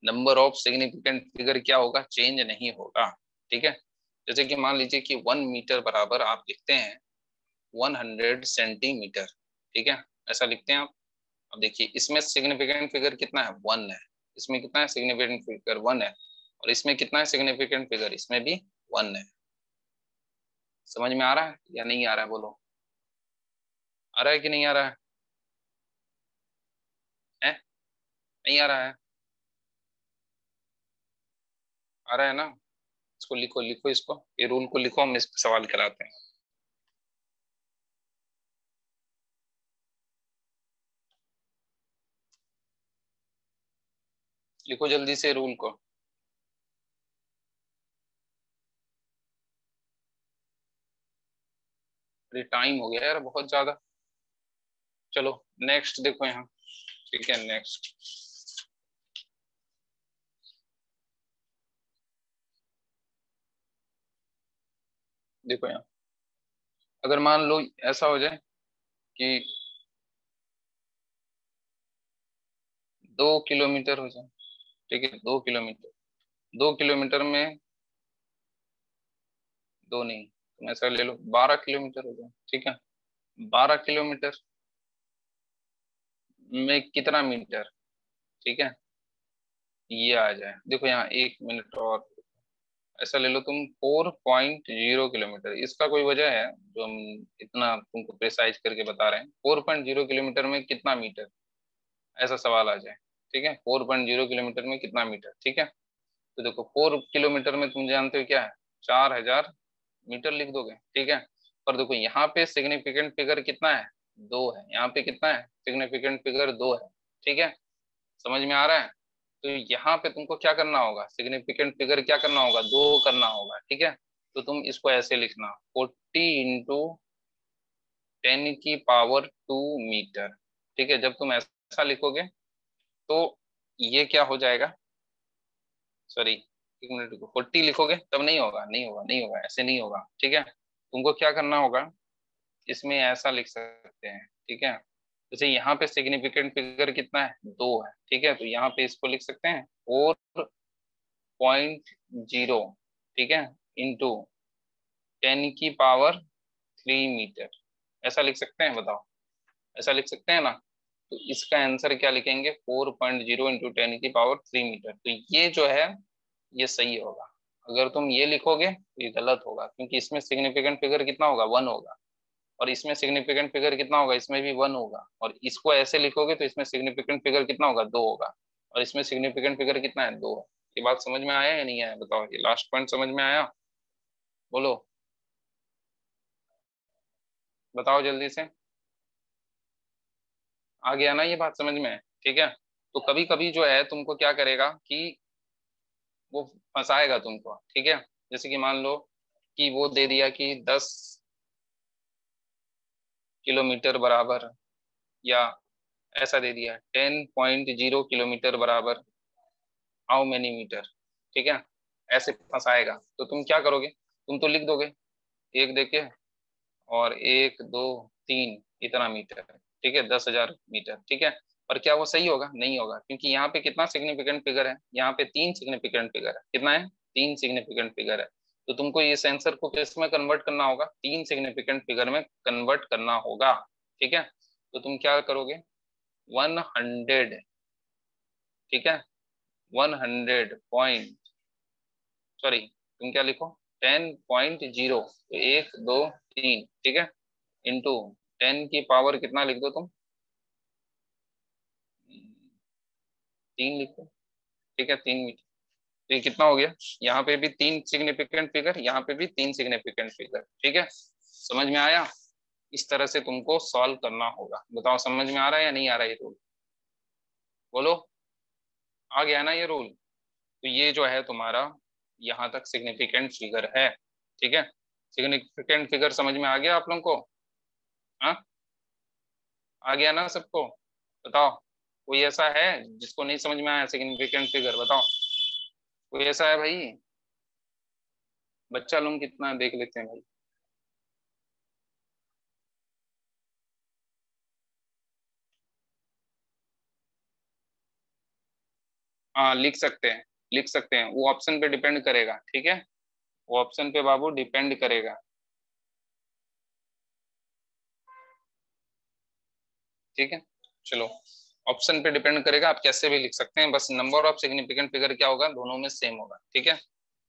नंबर ऑफ सिग्निफिकेंट फिगर क्या होगा, चेंज नहीं होगा, ठीक है। जैसे कि मान लीजिए कि 1 मीटर बराबर आप लिखते हैं 100 सेंटीमीटर, ठीक है, ऐसा लिखते हैं आप। अब देखिए इसमें सिग्निफिकेंट फिगर कितना है, 1 है, इसमें कितना है सिग्निफिकेंट फिगर, 1 है, और इसमें कितना है सिग्निफिकेंट फिगर, इसमें भी 1 है। समझ में आ रहा है या नहीं आ रहा है, बोलो। आ रहा है कि नहीं आ रहा है? नहीं आ रहा है? आ रहा है ना? इसको लिखो, लिखो इसको, ये रूल को लिखो, हम इस पे सवाल कराते हैं। लिखो जल्दी से रूल को। अरे टाइम हो गया यार बहुत ज्यादा। चलो नेक्स्ट देखो यहाँ। ठीक है नेक्स्ट। देखो यहाँ, अगर मान लो ऐसा हो जाए कि 2 किलोमीटर हो जाए। ठीक है 2 किलोमीटर, 2 किलोमीटर में, दो नहीं, तुम ऐसा ले लो 12 किलोमीटर हो जाए। ठीक है 12 किलोमीटर में कितना मीटर। ठीक है ये आ जाए। देखो यहाँ 1 मिनट और ऐसा ले लो तुम 4.0 किलोमीटर। इसका कोई वजह है जो हम इतना तुमको प्रिसाइज करके बता रहे हैं? 4.0 किलोमीटर में कितना मीटर, ऐसा सवाल आ जाए। ठीक है 4.0 किलोमीटर में कितना मीटर। ठीक है तो देखो 4 किलोमीटर में तुम जानते हो क्या है, 4000 मीटर लिख दोगे। ठीक है पर देखो यहाँ पे सिग्निफिकेंट फिगर कितना है, 2 है। यहाँ पे कितना है, सिग्निफिकेंट फिगर 2 है। ठीक है समझ में आ रहा है? तो यहाँ पे तुमको क्या करना होगा, सिग्निफिकेंट फिगर क्या करना होगा, 2 करना होगा। ठीक है तो तुम इसको ऐसे लिखना, 40 × 10⁻²मीटर। ठीक है जब तुम ऐसा लिखोगे तो ये क्या हो जाएगा, सॉरी 1 मिनट रुको, 40 लिखोगे तब नहीं होगा, नहीं होगा, नहीं होगा, ऐसे नहीं होगा। ठीक है तुमको क्या करना होगा, इसमें ऐसा लिख सकते हैं। ठीक है जैसे यहाँ पे सिग्निफिकेंट फिगर कितना है, 2 है। ठीक है तो यहाँ पे इसको लिख सकते हैं 4.0। ठीक है इंटू 10⁻³ मीटर, ऐसा लिख सकते हैं, बताओ ऐसा लिख सकते हैं ना? तो इसका आंसर क्या लिखेंगे, 4.0 × 10⁻³ मीटर। तो ये जो है ये सही होगा। अगर तुम ये लिखोगे तो ये गलत होगा, क्योंकि इसमें सिग्निफिकेंट फिगर कितना होगा, 1 होगा। और इसमें सिग्निफिकेंट फिगर कितना होगा, इसमें भी 1 होगा। और इसको ऐसे लिखोगे तो इसमें सिग्निफिकेंट फिगर कितना होगा, 2 होगा। और इसमें सिग्निफिकेंट फिगर कितना है, 2 है। ये बात समझ में आया या नहीं आया, बताओ। ये लास्ट पॉइंट समझ में आया, बोलो, बताओ जल्दी से। आ गया ना ये बात समझ में? ठीक है तो कभी कभी जो है तुमको क्या करेगा कि वो फंसाएगा तुमको। ठीक है जैसे कि मान लो कि वो दे दिया कि 10 किलोमीटर बराबर, या ऐसा दे दिया 10.0 किलोमीटर बराबर हाउ मेनी मीटर। ठीक है ऐसे फंसाएगा तो तुम क्या करोगे, तुम तो लिख दोगे एक देके और 1 2 3 इतना मीटर। ठीक है 10,000 मीटर। ठीक है पर क्या वो सही होगा, नहीं होगा, क्योंकि यहाँ पे कितना सिग्निफिकेंट फिगर है, यहाँ पे 3 सिग्निफिकेंट फिगर है। कितना है, 3 सिग्निफिकेंट फिगर है। तो तुमको ये सेंसर को किस में कन्वर्ट करना होगा, 3 सिग्निफिकेंट फिगर में कन्वर्ट करना होगा। ठीक है तो तुम क्या करोगे, 100, ठीक है 100 सॉरी तुम क्या लिखो, 10.0, तो 1 2 3। ठीक है इंटू 10 की पावर कितना लिख दो तुम, 3 लिखो। ठीक है 3 मीटर। तो ये कितना हो गया, यहाँ पे भी 3 सिग्निफिकेंट फिगर, यहाँ पे भी 3 सिग्निफिकेंट फिगर। ठीक है समझ में आया? इस तरह से तुमको सॉल्व करना होगा। बताओ समझ में आ रहा है या नहीं आ रहा है ये रूल, बोलो। आ गया ना ये रूल? तो ये जो है तुम्हारा यहाँ तक सिग्निफिकेंट फिगर है। ठीक है सिग्निफिकेंट फिगर समझ में आ गया आप लोगों को? हाँ आ गया ना सबको? बताओ कोई ऐसा है जिसको नहीं समझ में आया सिग्निफिकेंट फिगर, बताओ कोई ऐसा है भाई? बच्चा लोग कितना देख लेते हैं भाई। हाँ लिख सकते हैं, लिख सकते हैं, वो ऑप्शन पे डिपेंड करेगा। ठीक है वो ऑप्शन पे बाबू डिपेंड करेगा। ठीक है चलो ऑप्शन पे डिपेंड करेगा, आप कैसे भी लिख सकते हैं, बस नंबर ऑफ सिग्निफिकेंट फिगर क्या होगा, दोनों में सेम होगा। ठीक है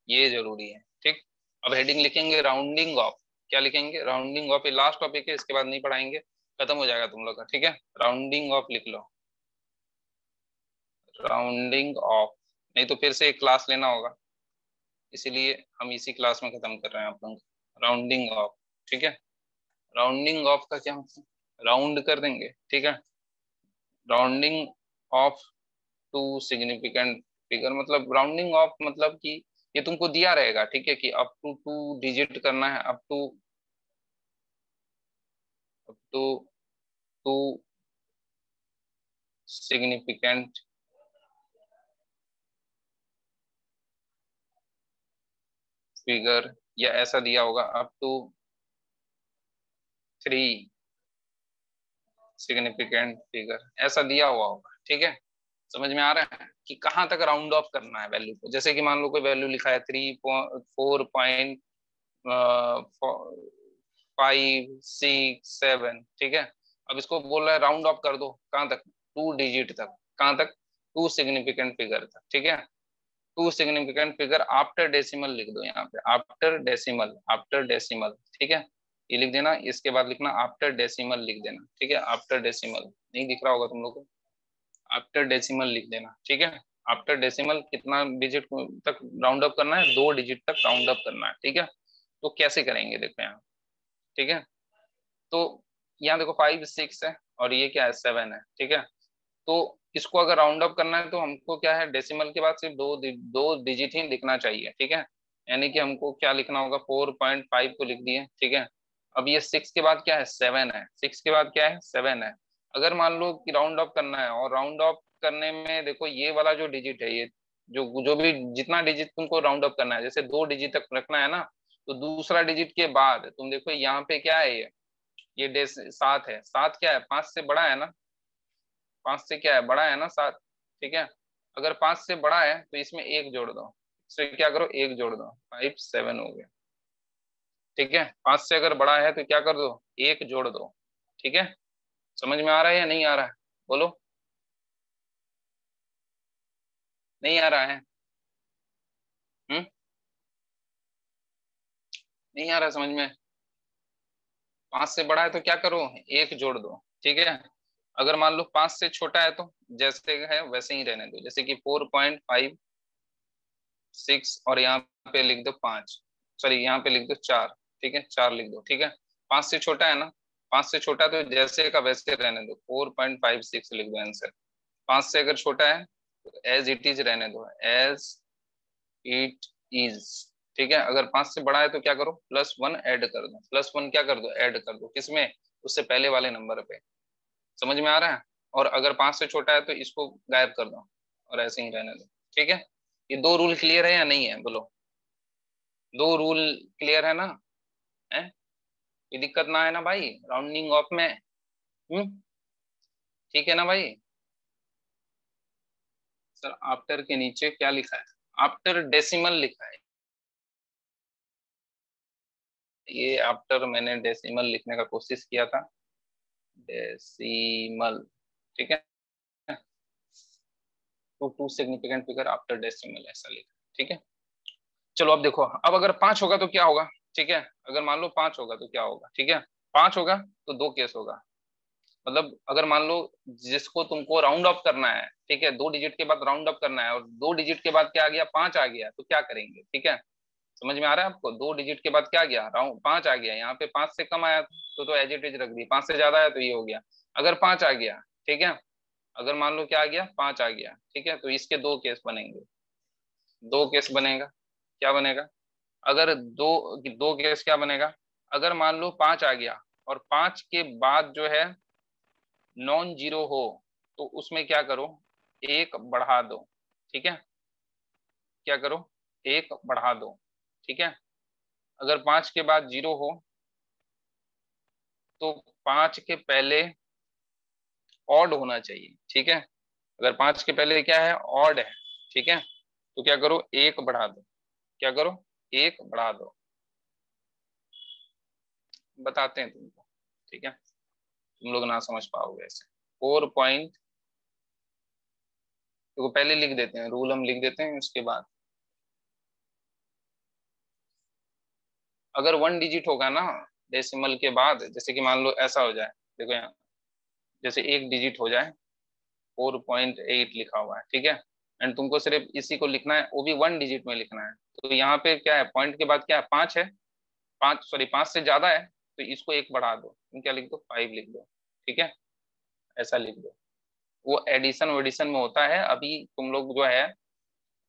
ये जरूरी है। ठीक अब हेडिंग लिखेंगे राउंडिंग ऑफ। क्या लिखेंगे, राउंडिंग ऑफ। ये लास्ट टॉपिक है, इसके बाद नहीं पढ़ाएंगे, खत्म हो जाएगा तुम लोग का। ठीक है राउंडिंग ऑफ लिख लो, राउंडिंग ऑफ। नहीं तो फिर से एक क्लास लेना होगा, इसीलिए हम इसी क्लास में खत्म कर रहे हैं आप लोगों को, राउंडिंग ऑफ। ठीक है राउंडिंग ऑफ का क्या मतलब, राउंड कर देंगे। ठीक है rounding off to significant figure, मतलब राउंडिंग ऑफ मतलब कि ये तुमको दिया रहेगा, ठीक है, कि अप टू 2 डिजिट करना है, अप टू 2 सिग्निफिकेंट फिगर, या ऐसा दिया होगा अप टू 3 सिग्निफिकेंट फिगर, ऐसा दिया हुआ होगा, ठीक है। समझ में आ रहा है कि कहाँ तक राउंड ऑफ करना है वैल्यू को। जैसे कि मान लो कोई वैल्यू लिखा है 3.567, ठीक है। अब इसको बोल रहा है राउंड ऑफ कर दो कहाँ तक, 2 डिजिट तक, कहाँ तक, 2 सिग्निफिकेंट फिगर तक, ठीक है। 2 सिग्निफिकेंट फिगर आफ्टर डेसिमल लिख दो यहाँ पे, आफ्टर डेसिमल, आफ्टर डेसिमल, ठीक है। ये लिख देना, इसके बाद लिखना आफ्टर डेसिमल लिख देना, ठीक है। आफ्टर डेसिमल नहीं दिख रहा होगा तुम लोग को, आफ्टर डेसिमल लिख देना, ठीक है। आफ्टर डेसिमल कितना डिजिट तक राउंड अप करना है, 2 डिजिट तक राउंड अप करना है, ठीक है। तो कैसे करेंगे देखो यहाँ, ठीक है। तो यहाँ देखो 5 6 है और ये क्या है 7 है, ठीक है। तो इसको अगर राउंड अप करना है तो हमको क्या है, डेसिमल के बाद सिर्फ दो डिजिट ही लिखना चाहिए, ठीक है। यानी कि हमको क्या लिखना होगा, 4.5 को लिख दिए, ठीक है। अब ये 6 के बाद क्या है 7 है, 6 के बाद क्या है 7 है। अगर मान लो कि राउंड ऑफ करना है, और राउंड ऑफ करने में देखो ये वाला जो डिजिट है, ये जो जो भी जितना डिजिट तुमको राउंड ऑफ करना है, जैसे 2 डिजिट तक रखना है ना, तो दूसरा डिजिट के बाद तुम देखो यहाँ पे क्या है, ये 7 है, 7 क्या है 5 से बड़ा है ना, 5 से क्या है बड़ा है ना 7, ठीक है। अगर 5 से बड़ा है तो इसमें एक जोड़ दो, इससे क्या करो एक जोड़ दो, 5 7 हो गया, ठीक है। 5 से अगर बड़ा है तो क्या कर दो, एक जोड़ दो, ठीक है। समझ में आ रहा है या नहीं आ रहा है, बोलो। नहीं आ रहा है, हम्म, नहीं आ रहा है समझ में। 5 से बड़ा है तो क्या करो, एक जोड़ दो, ठीक है। अगर मान लो 5 से छोटा है तो जैसे है वैसे ही रहने दो, जैसे कि 4.56 और यहाँ पे लिख दो 5, सॉरी यहाँ पे लिख दो 4, ठीक है, 4 लिख दो, ठीक है। 5 से छोटा है ना, 5 से छोटा तो जैसे का वैसे रहने दो, 4.56 लिख दो आंसर। 5 से अगर छोटा है तो एज इट इज रहने दो, एज इट इज, ठीक है। अगर 5 से बड़ा है तो क्या करो, +1 ऐड कर दो, +1 क्या कर दो, ऐड कर दो, किसमें, उससे पहले वाले नंबर पे। समझ में आ रहा है। और अगर 5 से छोटा है तो इसको गायब कर दो और ऐसे ही रहने दो, ठीक है। ये दो रूल क्लियर है या नहीं है, बोलो। दो रूल क्लियर है ना, है, ये दिक्कत ना है ना भाई राउंडिंग ऑफ में, ठीक है ना भाई। सर आफ्टर के नीचे क्या लिखा है, आफ्टर डेसिमल लिखा है, ये आफ्टर मैंने डेसिमल लिखने का कोशिश किया था, डेसिमल, ठीक है। Two significant figure after decimal ऐसा लिखा, ठीक है। चलो अब देखो, अब अगर 5 होगा तो क्या होगा, ठीक है। अगर मान लो 5 होगा तो क्या होगा, ठीक है। 5 होगा तो दो केस होगा, मतलब अगर मान लो जिसको तुमको राउंड ऑफ करना है, ठीक है, 2 डिजिट के बाद राउंड ऑफ करना है, और 2 डिजिट के बाद क्या आ गया 5 आ गया, तो क्या करेंगे, ठीक है। समझ में आ रहा है आपको, 2 डिजिट के बाद क्या गया, राउंड 5 आ गया, यहाँ पे 5 से कम आया तो एज इट इज रख दी, 5 से ज्यादा आया तो ये हो गया। अगर 5 आ गया, ठीक है, अगर मान लो क्या आ गया 5 आ गया, ठीक है, तो इसके दो केस बनेंगे, दो केस बनेगा। क्या बनेगा, अगर दो दो केस क्या बनेगा, अगर मान लो 5 आ गया और 5 के बाद जो है नॉन जीरो हो, तो उसमें क्या करो, एक बढ़ा दो, ठीक है। क्या करो, एक बढ़ा दो, ठीक है। अगर 5 के बाद जीरो हो तो 5 के पहले ऑड होना चाहिए, ठीक है। अगर 5 के पहले क्या है, ऑड है, ठीक है, तो क्या करो एक बढ़ा दो, क्या करो एक बढ़ा दो, बताते हैं तुमको, ठीक है। तुम लोग ना समझ पाओगे ऐसे। 4 तो पहले लिख देते हैं, रूल हम लिख देते हैं उसके बाद। अगर 1 डिजिट होगा ना डेसिमल के बाद, जैसे कि मान लो ऐसा हो जाए, देखो यहाँ जैसे 1 डिजिट हो जाए, 4.8 लिखा हुआ है, ठीक है। एंड तुमको सिर्फ इसी को लिखना है, वो भी 1 डिजिट में लिखना है। तो यहाँ पे क्या है, पॉइंट के बाद क्या है 5 है, 5 सॉरी 5 से ज्यादा है तो इसको एक बढ़ा दो, तुम क्या लिख दो 5 लिख दो, ठीक है, ऐसा लिख दो। वो एडिशन वेडिशन में होता है। अभी तुम लोग जो है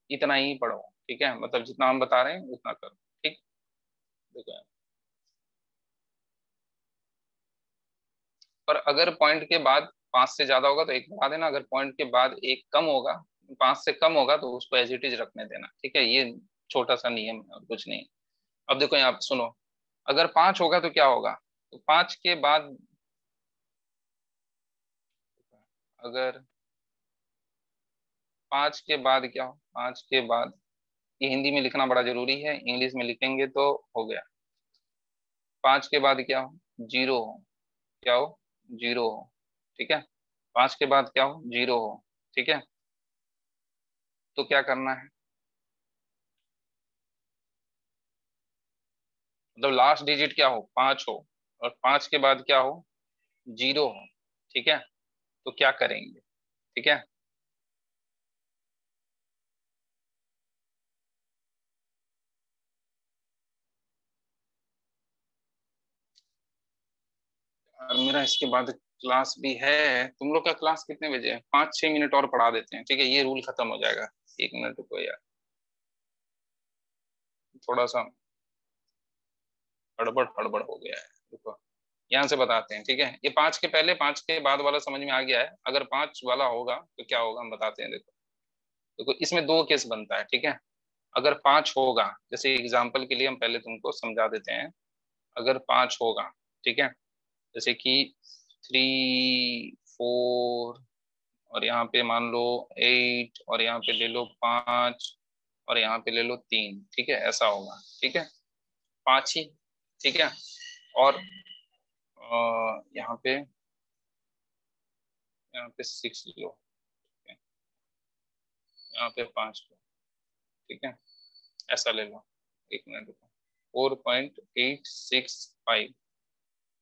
इतना ही पढ़ो, ठीक है, मतलब जितना हम बता रहे हैं उतना करो, ठीक। देखो, पर अगर पॉइंट के बाद 5 से ज्यादा होगा तो एक बढ़ा देना, अगर पॉइंट के बाद एक कम होगा, 5 से कम होगा तो उसको एज इट इज रखने देना, ठीक है। ये छोटा सा नियम है और कुछ नहीं। अब देखो यहाँ पे सुनो, अगर 5 होगा तो क्या होगा, तो 5 के बाद, अगर 5 के बाद क्या हो, 5 के बाद, ये हिंदी में लिखना बड़ा जरूरी है, इंग्लिश में लिखेंगे तो हो गया। 5 के बाद क्या हो, जीरो हो, क्या हो, जीरो हो, ठीक है। 5 के बाद क्या हो, जीरो हो, ठीक है। तो क्या करना है, मतलब लास्ट डिजिट क्या हो, 5 हो, और 5 के बाद क्या हो, जीरो हो, ठीक है। तो क्या करेंगे, ठीक है। और मेरा इसके बाद क्लास भी है। तुम लोग का क्लास कितने बजे है, 5-6 मिनट और पढ़ा देते हैं, ठीक है, ये रूल खत्म हो जाएगा। 1 मिनट रुको यार, थोड़ा सा हड़बड़ हड़बड़ हो गया है, रुको। यहाँ से बताते हैं, ठीक है। ये 5 के पहले 5 के बाद वाला समझ में आ गया है, अगर 5 वाला होगा तो क्या होगा हम बताते हैं। देखो देखो, इसमें दो केस बनता है, ठीक है। अगर 5 होगा, जैसे एग्जाम्पल के लिए हम पहले तुमको समझा देते हैं। अगर 5 होगा, ठीक है, जैसे कि 3, 4, और यहाँ पे मान लो 8, और यहाँ पे ले लो 5, और यहाँ पे ले लो 3, ठीक है, ऐसा होगा, ठीक है। 5 ही, ठीक है। और यहाँ पे 6 लो, ठीक है, यहाँ पे 5 लो, ठीक है, ऐसा ले लो। 1 मिनट रुको, 4.865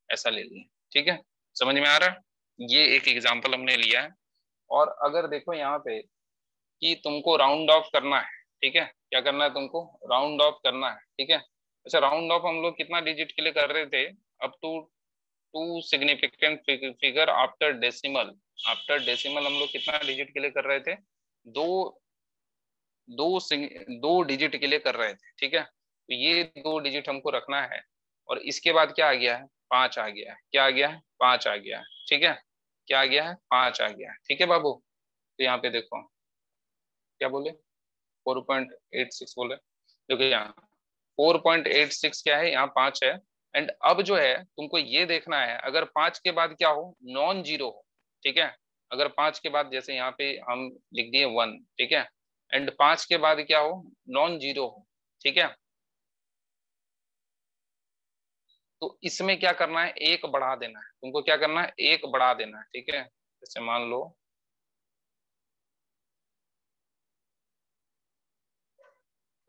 ऐसा ले लिया, ठीक है। समझ में आ रहा है, ये एक एग्जाम्पल हमने लिया है। और अगर देखो यहाँ पे कि तुमको राउंड ऑफ करना है, ठीक है, क्या करना है तुमको, राउंड ऑफ करना है, ठीक है। अच्छा, राउंड ऑफ हम लोग कितना डिजिट के लिए कर रहे थे, up to two significant figure after decimal. After decimal हम लोग कितना डिजिट के लिए कर रहे थे, दो, दो डिजिट के लिए कर रहे थे, ठीक है। तो ये दो डिजिट हमको रखना है। और इसके बाद क्या आ गया है, 5 आ गया है, क्या आ गया है, 5 आ गया है, ठीक है। क्या आ गया है, 5 आ गया है, ठीक है बाबू। तो यहाँ पे देखो क्या बोले, 4.86 बोले। देखो यहाँ 4.86 क्या है, यहाँ 5 है। एंड अब जो है तुमको ये देखना है, अगर 5 के बाद क्या हो, नॉन जीरो हो, ठीक है। अगर 5 के बाद जैसे यहाँ पे हम लिख दिए 1, ठीक है, एंड 5 के बाद क्या हो, नॉन जीरो हो, ठीक है। तो इसमें क्या करना है, एक बढ़ा देना है तुमको, क्या करना है, एक बढ़ा देना है, ठीक है। जैसे मान लो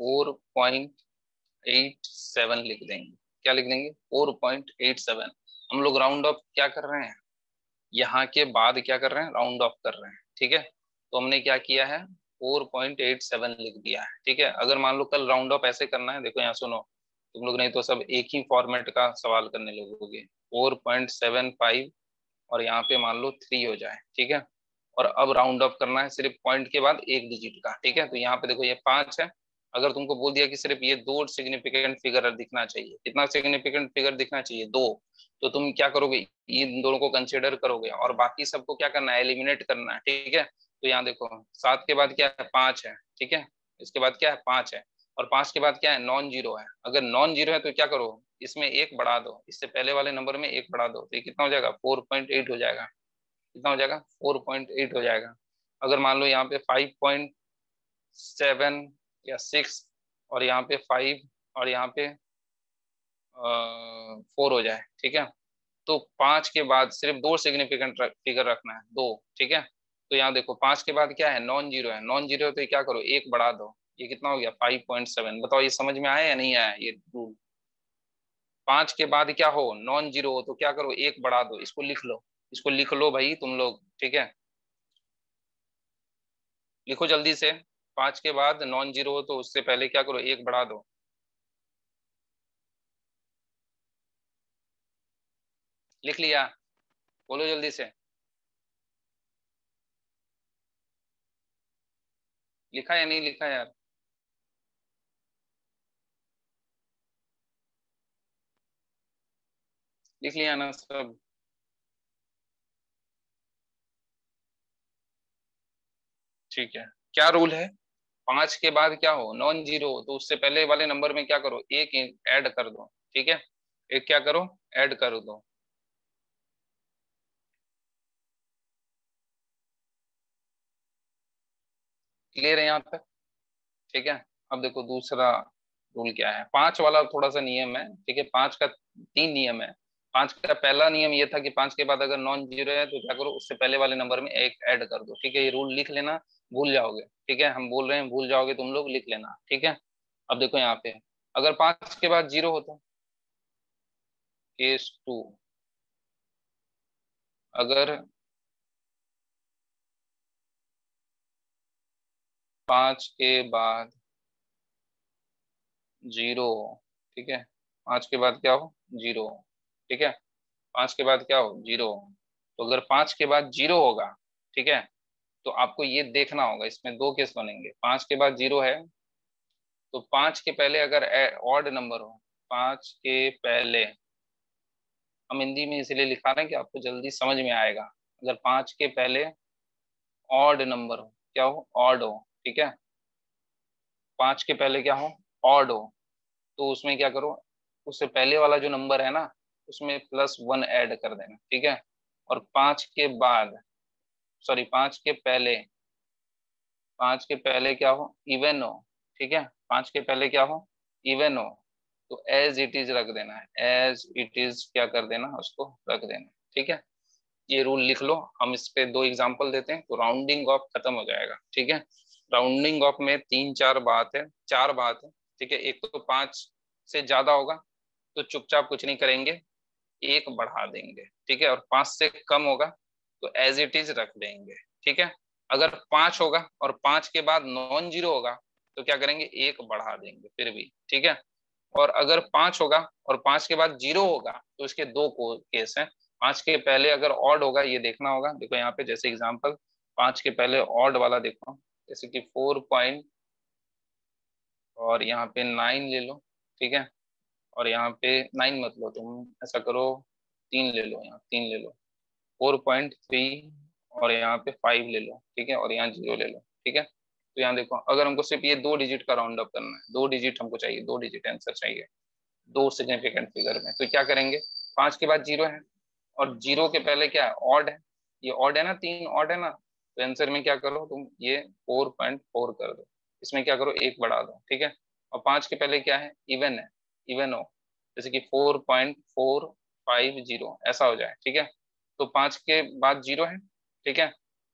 4.87 लिख देंगे, क्या लिख देंगे, 4.87। हम लोग राउंड ऑफ क्या कर रहे हैं, यहाँ के बाद क्या कर रहे हैं, राउंड ऑफ कर रहे हैं, ठीक है। तो हमने क्या किया है, 4.87 लिख दिया है, ठीक है। अगर मान लो कल राउंड ऑफ ऐसे करना है, देखो यहाँ सुनो, तुम लोग नहीं तो सब एक ही फॉर्मेट का सवाल करने लगोगे। 4.75, और यहाँ पे मान लो 3 हो जाए, ठीक है। और अब राउंड ऑफ करना है सिर्फ पॉइंट के बाद एक डिजिट का, ठीक है। तो यहाँ पे देखो ये 5 है। अगर तुमको बोल दिया कि सिर्फ ये दो सिग्निफिकेंट फिगर दिखना चाहिए, कितना सिग्निफिकेंट फिगर दिखना चाहिए, दो, तो तुम क्या करोगे, इन दोनों को कंसिडर करोगे और बाकी सबको क्या करना है, एलिमिनेट करना है, ठीक है। तो यहाँ देखो 7 के बाद क्या है, 5 है, ठीक है। इसके बाद क्या है, 5 है। और 5 के बाद क्या है, नॉन जीरो है। अगर नॉन जीरो है तो क्या करो, इसमें एक बढ़ा दो, इससे पहले वाले नंबर में एक बढ़ा दो, तो ये कितना हो जाएगा, 4.8 हो जाएगा। कितना हो जाएगा, 4.8 हो जाएगा। अगर मान लो यहाँ पे 5.7 या 6, और यहाँ पे 5, और यहाँ पे 4 हो जाए, ठीक है। तो 5 के बाद सिर्फ दो सिग्निफिकेंट फिगर रखना है, दो, ठीक है। तो यहाँ देखो 5 के बाद क्या है, नॉन जीरो है, नॉन जीरो है तो ये क्या करो, एक बढ़ा दो, ये कितना हो गया, 5.7। बताओ ये समझ में आया या नहीं आया ये रूल। 5 के बाद क्या हो, नॉन जीरो हो, तो क्या करो, एक बढ़ा दो, इसको लिख लो, इसको लिख लो भाई तुम लोग, ठीक है। लिखो जल्दी से, 5 के बाद नॉन जीरो हो तो उससे पहले क्या करो, एक बढ़ा दो। लिख लिया, बोलो जल्दी से। लिखा या नहीं लिखा यार? लिख लिया ना सब? ठीक है। क्या रूल है? 5 के बाद क्या हो, नॉन जीरो हो, तो उससे पहले वाले नंबर में क्या करो, एक ऐड कर दो। ठीक है, एक क्या करो, ऐड कर दो। क्लियर है यहाँ तक? ठीक है। अब देखो दूसरा रूल क्या है। 5 वाला थोड़ा सा नियम है, ठीक है। 5 का 3 नियम है। 5 का पहला नियम ये था कि 5 के बाद अगर नॉन जीरो है तो क्या करो, उससे पहले वाले नंबर में एक ऐड कर दो। ठीक है, ये रूल लिख लेना, भूल जाओगे। ठीक है, हम बोल रहे हैं भूल जाओगे तुम लोग, लिख लेना। ठीक है। अब देखो यहाँ पे, अगर 5 के बाद जीरो होता, केस टू, अगर 5 के बाद जीरो, ठीक है, 5 के बाद क्या हो, जीरो। ठीक है, 5 के बाद क्या हो, जीरो। तो अगर 5 के बाद जीरो होगा, ठीक है, तो आपको ये देखना होगा, इसमें दो केस बनेंगे। 5 के बाद जीरो है, तो 5 के पहले अगर ऑड नंबर हो, 5 के पहले, हम हिंदी में इसलिए लिखा रहे हैं कि आपको जल्दी समझ में आएगा। अगर 5 के पहले ऑड नंबर हो, क्या हो, ऑड हो, ठीक है, 5 के पहले क्या हो, ऑड हो, तो उसमें क्या करो, उससे पहले वाला जो नंबर है ना, उसमें +1 ऐड कर देना। ठीक है। और 5 के बाद, सॉरी 5 के पहले, 5 के पहले क्या हो, इवन हो। ठीक है, 5 के पहले क्या हो, इवन हो, तो एज इट इज रख देना है। एज इट इज क्या कर देना, उसको रख देना। ठीक है, ये रूल लिख लो। हम इस पे दो एग्जांपल देते हैं तो राउंडिंग ऑफ खत्म हो जाएगा। ठीक है, राउंडिंग ऑफ में तीन चार बात है, चार बात है। ठीक है, एक तो 5 से ज्यादा होगा तो चुपचाप कुछ नहीं करेंगे, एक बढ़ा देंगे। ठीक है, और 5 से कम होगा तो एज इट इज रख देंगे। ठीक है, अगर 5 होगा और 5 के बाद नॉन जीरो होगा तो क्या करेंगे, एक बढ़ा देंगे फिर भी। ठीक है, और अगर 5 होगा और 5 के बाद जीरो होगा तो इसके दो केस हैं। 5 के पहले अगर ऑड होगा, ये देखना होगा। देखो यहाँ पे जैसे एग्जांपल, 5 के पहले ऑड वाला देखो, जैसे कि 4 पॉइंट, और यहाँ पे 9 ले लो। ठीक है, और यहाँ पे 9 मत लो तुम, ऐसा करो 3 ले लो, यहाँ 3 ले लो, 4.3, और यहाँ पे 5 ले लो। ठीक है, और यहाँ जीरो ले लो। ठीक है, तो यहाँ देखो, अगर हमको सिर्फ ये दो डिजिट का राउंड अप करना है, दो डिजिट हमको चाहिए, दो डिजिट आंसर चाहिए दो सिग्निफिकेंट फिगर में, तो क्या करेंगे, 5 के बाद जीरो है और जीरो के पहले क्या है, ऑड है। ये ऑड है ना, 3 ऑड है ना, तो आंसर में क्या करो तुम, ये 4.4 कर दो, इसमें क्या करो, एक बढ़ा दो। ठीक है, और 5 के पहले क्या है, इवन है, इवन हो, जैसे कि 4.450 ऐसा हो जाए। ठीक है, तो 5 के बाद जीरो है। ठीक है,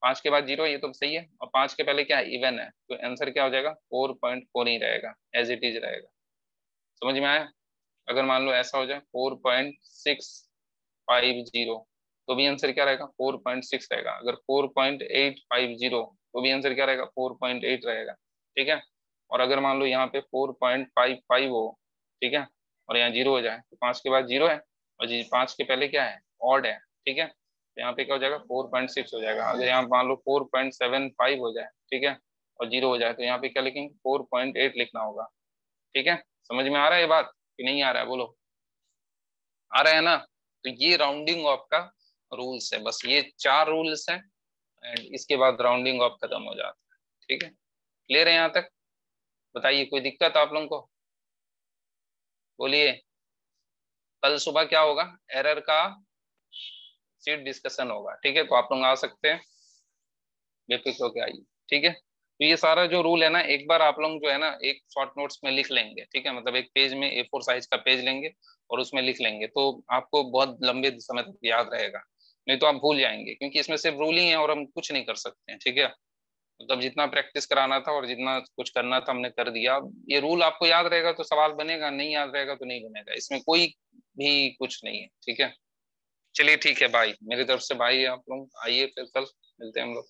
5 के बाद जीरो, ये तो सही है, और 5 के पहले क्या है, इवन है, तो आंसर क्या हो जाएगा, 4.4 ही रहेगा, एज इट इज रहेगा। समझ में आया? अगर मान लो ऐसा हो जाए 4.650, तो भी आंसर क्या रहेगा, 4.6 रहेगा। अगर 4.850, तो भी आंसर क्या रहेगा, 4.8 रहेगा। ठीक है, और अगर मान लो यहाँ पे 4.55 हो, ठीक है, और यहाँ जीरो हो जाए, तो 5 के बाद जीरो है और जी 5 के पहले क्या है, ऑड है। ठीक है, तो यहाँ पे क्या हो जाएगा, 4.6 हो जाएगा। अगर यहाँ मान लो 4.75 हो जाए, ठीक है, और जीरो हो जाए, तो यहाँ पे क्या लिखेंगे, 4.8 लिखना होगा। ठीक है, समझ में आ रहा है ये बात कि नहीं आ रहा है, बोलो। आ रहा है ना? तो ये राउंडिंग ऑफ का रूल्स है, बस ये चार रूल्स हैं, एंड इसके बाद राउंडिंग ऑफ खत्म हो जाता है। ठीक है, क्लियर है यहाँ तक? बताइए, कोई दिक्कत आप लोगों को? बोलिए। कल सुबह क्या होगा, एरर का सीट डिस्कशन होगा। ठीक है, तो आप लोग आ सकते हैं, बेफिक्र होके आइए। ठीक है, तो ये सारा जो रूल है ना, एक बार आप लोग जो है ना एक शॉर्ट नोट्स में लिख लेंगे। ठीक है, मतलब एक पेज में A4 साइज का पेज लेंगे और उसमें लिख लेंगे, तो आपको बहुत लंबे समय तक याद रहेगा। नहीं तो आप भूल जाएंगे, क्योंकि इसमें सिर्फ रूल ही है और हम कुछ नहीं कर सकते हैं। ठीक है, मतलब जितना प्रैक्टिस कराना था और जितना कुछ करना था हमने कर दिया। ये रूल आपको याद रहेगा तो सवाल बनेगा, नहीं याद रहेगा तो नहीं बनेगा, इसमें कोई भी कुछ नहीं है। ठीक है, चलिए ठीक है भाई, मेरी तरफ से भाई, आप लोग आइए, फिर कल मिलते हैं हम लोग।